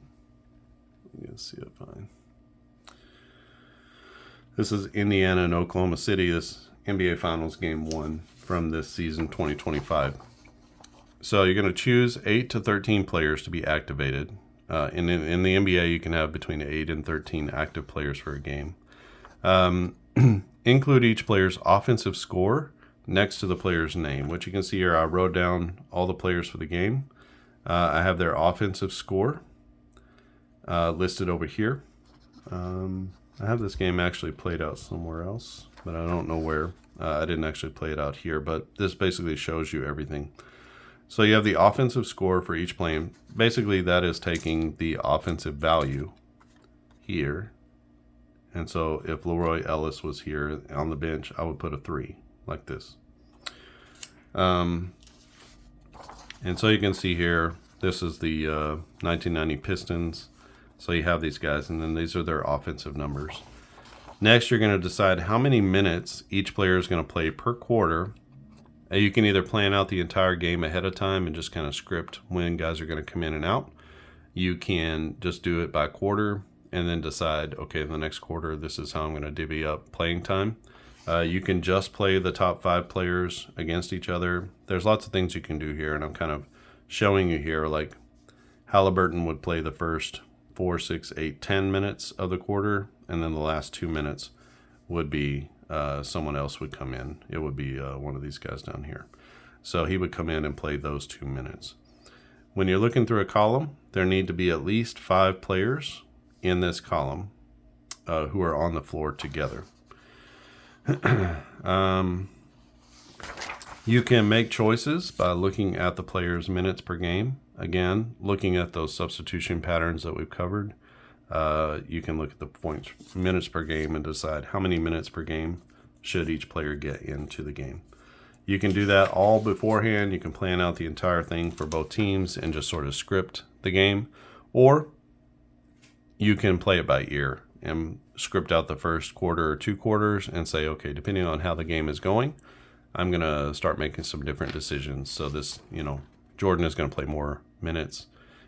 You can see it fine. This is Indiana and Oklahoma City. This NBA Finals Game 1 from this season 2025. So you're going to choose 8 to 13 players to be activated. In the NBA, you can have between 8 and 13 active players for a game. Include each player's offensive score next to the player's name, which you can see here. I wrote down all the players for the game. I have their offensive score listed over here. I have this game actually played out somewhere else, but I don't know where. I didn't actually play it out here, but this basically shows you everything. So you have the offensive score for each play. Basically, that is taking the offensive value here. And so if Leroy Ellis was here on the bench, I would put a 3 like this. And so you can see here, this is the 1990 Pistons. So you have these guys, and then these are their offensive numbers. Next, you're going to decide how many minutes each player is going to play per quarter. You can either plan out the entire game ahead of time and just kind of script when guys are going to come in and out. You can just do it by quarter and then decide, okay, in the next quarter, this is how I'm going to divvy up playing time. You can just play the top 5 players against each other. There's lots of things you can do here, and I'm kind of showing you here, like Halliburton would play the first 4, 6, 8, 10 minutes of the quarter, and then the last 2 minutes would be someone else would come in. It would be one of these guys down here. So he would come in and play those 2 minutes. When you're looking through a column, there need to be at least 5 players in this column who are on the floor together. You can make choices by looking at the players' minutes per game. Again, looking at those substitution patterns that we've covered, you can look at the minutes per game and decide how many minutes per game should each player get into the game. You can do that all beforehand. You can plan out the entire thing for both teams and just sort of script the game, or you can play it by ear and script out the first quarter or 2 quarters and say, okay, depending on how the game is going, I'm going to start making some different decisions. So this, Jordan is going to play more minutes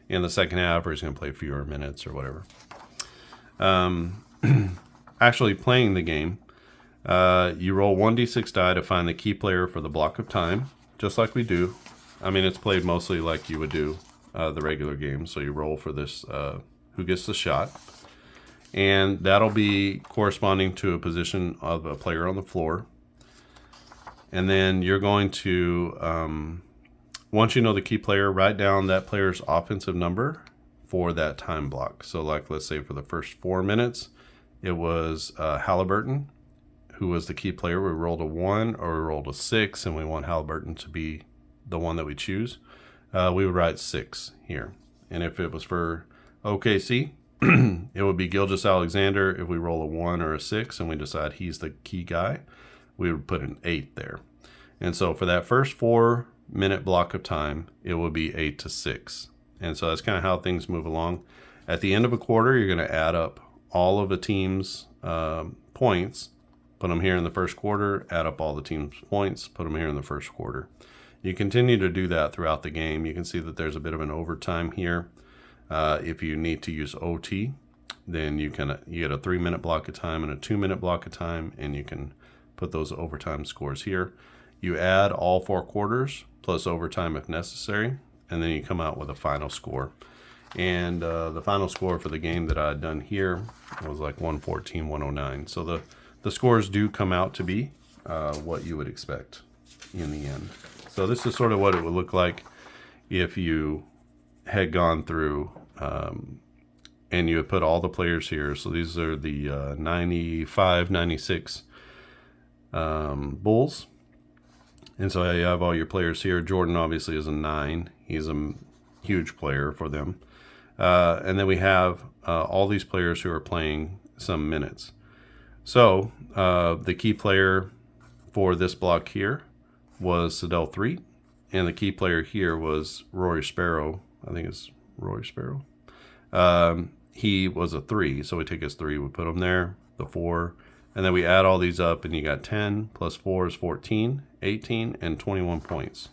in the second half, or he's going to play fewer minutes or whatever. Actually playing the game, you roll 1d6 die to find the key player for the block of time, just like we do. I mean, it's played mostly like you would do the regular game. So you roll for this, who gets the shot. And that'll be corresponding to a position of a player on the floor. And then you're going to, once you know the key player, write down that player's offensive number for that time block. So like, let's say for the first 4 minutes, it was Halliburton, who was the key player. We rolled a 1 or we rolled a 6, and we want Halliburton to be the one that we choose. We would write 6 here. And if it was for OKC, it would be Gilgeous-Alexander. If we roll a 1 or a 6 and we decide he's the key guy, we would put an 8 there. And so for that first 4-minute block of time, it will be 8 to 6. And so that's kind of how things move along. At the end of a quarter, you're going to add up all of the team's points, put them here in the first quarter, add up all the team's points, put them here in the first quarter. You continue to do that throughout the game. You can see that there's a bit of an overtime here. If you need to use OT, then you get a 3-minute block of time and a 2-minute block of time, and you can put those overtime scores here. You add all 4 quarters plus overtime if necessary, and then you come out with a final score. And the final score for the game that I had done here was like 114, 109. So the scores do come out to be what you would expect in the end. So this is sort of what it would look like if you had gone through and you had put all the players here. So these are the 95, 96 Bulls. And so you have all your players here. Jordan obviously is a 9. He's a huge player for them. And then we have all these players who are playing some minutes. So the key player for this block here was Sedell 3. And the key player here was Rory Sparrow. I think it's Rory Sparrow. He was a 3. So we take his 3, we put him there, the 4. And then we add all these up, and you got 10 plus 4 is 14, 18, and 21 points,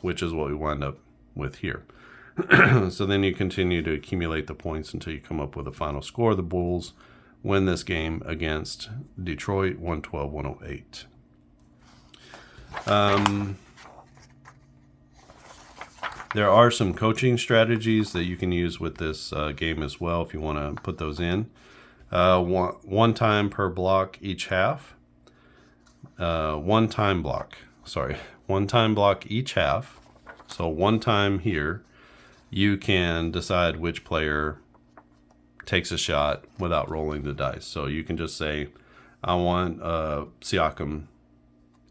which is what we wind up with here. So then you continue to accumulate the points until you come up with a final score. The Bulls win this game against Detroit 112-108. There are some coaching strategies that you can use with this game as well if you want to put those in. One time per block each half. One time block each half. So one time here, you can decide which player takes a shot without rolling the dice. So you can just say, I want Siakam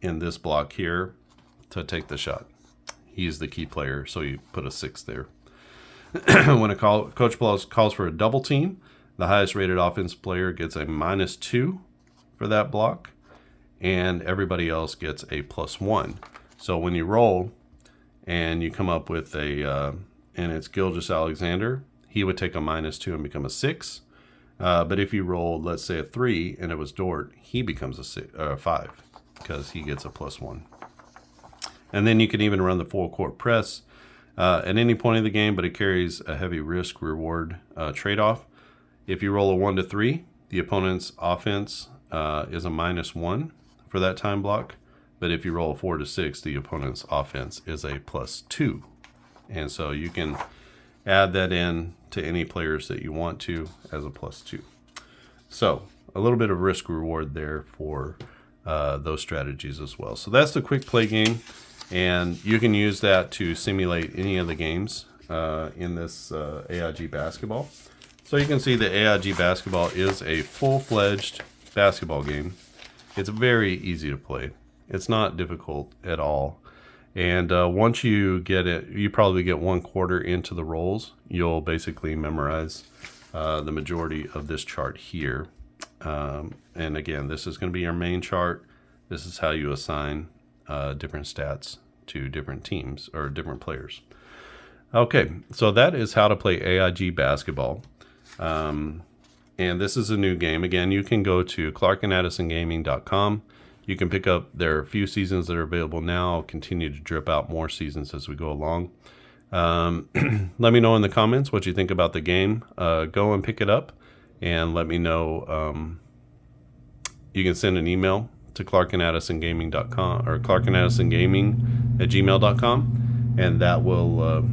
in this block here to take the shot. He's the key player, so you put a 6 there. When a coach calls for a double team, the highest rated offense player gets a -2 for that block, and everybody else gets a +1. So when you roll and you come up with and it's Gilgeous-Alexander, he would take a -2 and become a 6. But if you rolled, let's say, a 3 and it was Dort, he becomes a 5 because he gets a +1. And then you can even run the full court press at any point of the game, but it carries a heavy risk reward trade-off. If you roll a 1 to 3, the opponent's offense is a -1 for that time block. But if you roll a 4 to 6, the opponent's offense is a +2. And so you can add that in to any players that you want to as a +2. So a little bit of risk reward there for those strategies as well. So that's the quick play game. And you can use that to simulate any of the games in this AIG Basketball. So you can see that AIG Basketball is a full-fledged basketball game. It's very easy to play. It's not difficult at all. And once you get it, you probably get 1/4 into the rolls. You'll basically memorize the majority of this chart here. And again, this is going to be your main chart. This is how you assign different stats to different teams or different players. Okay, so that is how to play AIG Basketball. And this is a new game. Again, you can go to clarkaddisongaming.com. You can pick up their few seasons that are available now. I'll continue to drip out more seasons as we go along. Let me know in the comments what you think about the game. Go and pick it up and let me know. You can send an email to clarkaddisongaming.com or clarkaddisongaming@gmail.com, and that will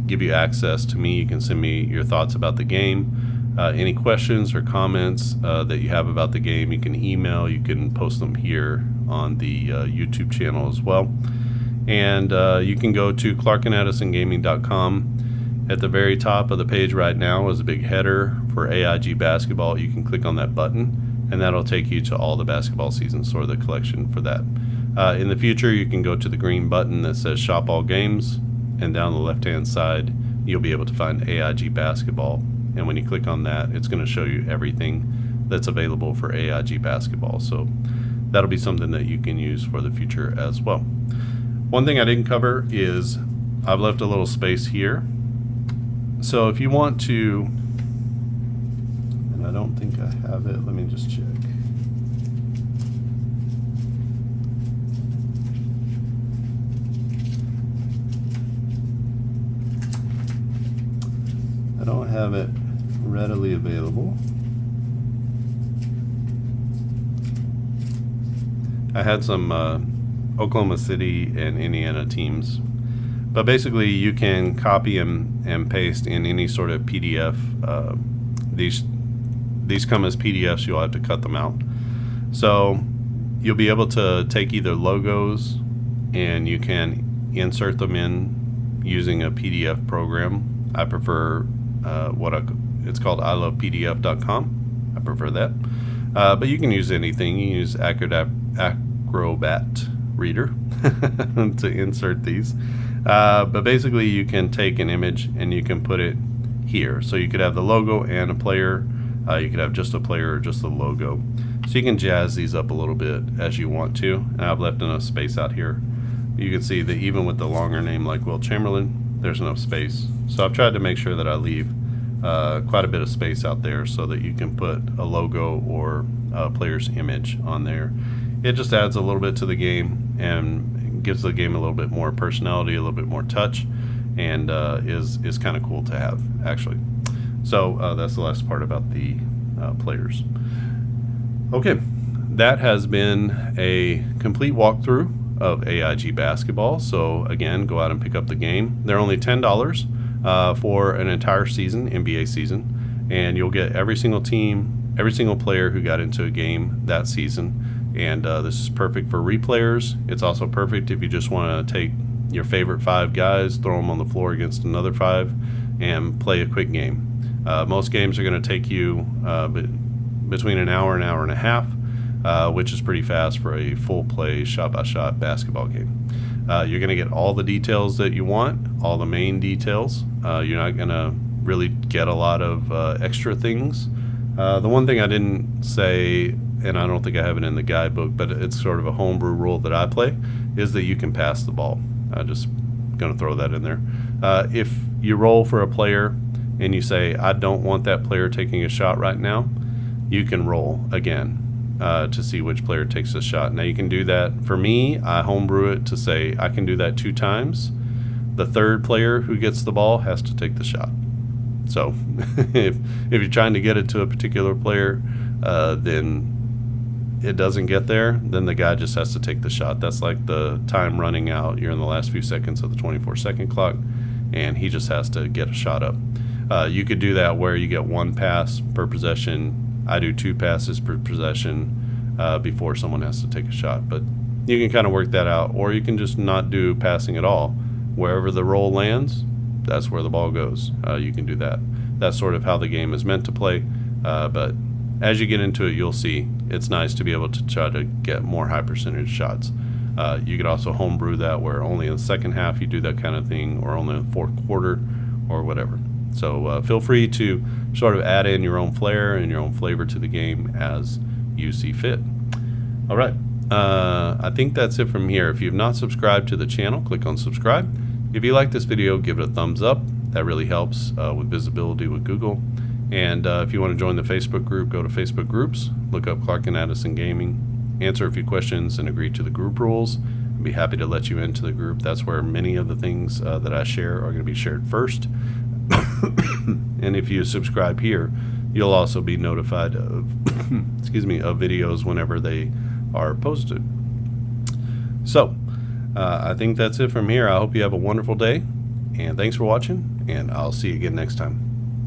give you access to me. You can send me your thoughts about the game. Any questions or comments that you have about the game, you can email. You can post them here on the YouTube channel as well. And you can go to clarkaddisongaming.com. At the very top of the page right now is a big header for AIG Basketball. You can click on that button, and that'll take you to all the basketball seasons or the collection for that. In the future, you can go to the green button that says Shop All Games, and down the left-hand side, you'll be able to find AIG Basketball. And when you click on that, it's going to show you everything that's available for AIG Basketball. So that'll be something that you can use for the future as well. One thing I didn't cover is I've left a little space here. So if you want to, and I don't think I have it, let me just check. I don't have it readily available. I had some Oklahoma City and Indiana teams, but basically you can copy and paste in any sort of PDF. These come as PDFs. You'll have to cut them out. So you'll be able to take either logos and you can insert them in using a PDF program. I prefer it's called ilovepdf.com. I prefer that. But you can use anything. You can use Acrobat Reader to insert these. But basically you can take an image and you can put it here. So you could have the logo and a player. You could have just a player or just the logo. So you can jazz these up a little bit as you want to. And I've left enough space out here. You can see that even with the longer name like Will Chamberlain, there's enough space. So I've tried to make sure that I leave quite a bit of space out there so that you can put a logo or a player's image on there. It just adds a little bit to the game and gives the game a little bit more personality, a little bit more touch, and is kind of cool to have, actually. So that's the last part about the players. Okay, that has been a complete walkthrough of AIG Basketball. So again, go out and pick up the game. They're only $10 for an entire season, NBA season, and you'll get every single team, every single player who got into a game that season. And this is perfect for replayers. It's also perfect if you just want to take your favorite 5 guys, throw them on the floor against another 5, and play a quick game. Most games are going to take you between an hour and a half, which is pretty fast for a full play shot-by-shot basketball game. You're going to get all the details that you want, all the main details. You're not going to really get a lot of extra things. The one thing I didn't say, and I don't think I have it in the guidebook, but it's sort of a homebrew rule that I play, is that you can pass the ball. I'm just going to throw that in there. If you roll for a player and you say, I don't want that player taking a shot right now, you can roll again to see which player takes a shot. Now you can do that. For me, I homebrew it to say I can do that 2 times. The third player who gets the ball has to take the shot. So if you're trying to get it to a particular player, then it doesn't get there, then the guy just has to take the shot. That's like the time running out. You're in the last few seconds of the 24-second clock, and he just has to get a shot up. You could do that where you get 1 pass per possession. I do 2 passes per possession before someone has to take a shot. But you can kind of work that out, or you can just not do passing at all. Wherever the roll lands, that's where the ball goes. You can do that. That's sort of how the game is meant to play. But as you get into it, you'll see it's nice to be able to try to get more high percentage shots. You could also homebrew that where only in the second half you do that kind of thing, or only in the fourth quarter, or whatever. So feel free to sort of add in your own flair and your own flavor to the game as you see fit. All right, I think that's it from here. If you've not subscribed to the channel, click on subscribe. If you like this video, give it a thumbs up. That really helps with visibility with Google. And if you want to join the Facebook group, go to Facebook groups, look up Clark Addison Gaming, answer a few questions, and agree to the group rules. I'd be happy to let you into the group. That's where many of the things that I share are going to be shared first. And if you subscribe here, you'll also be notified of of videos whenever they are posted. So I think that's it from here. I hope you have a wonderful day, and thanks for watching, and I'll see you again next time.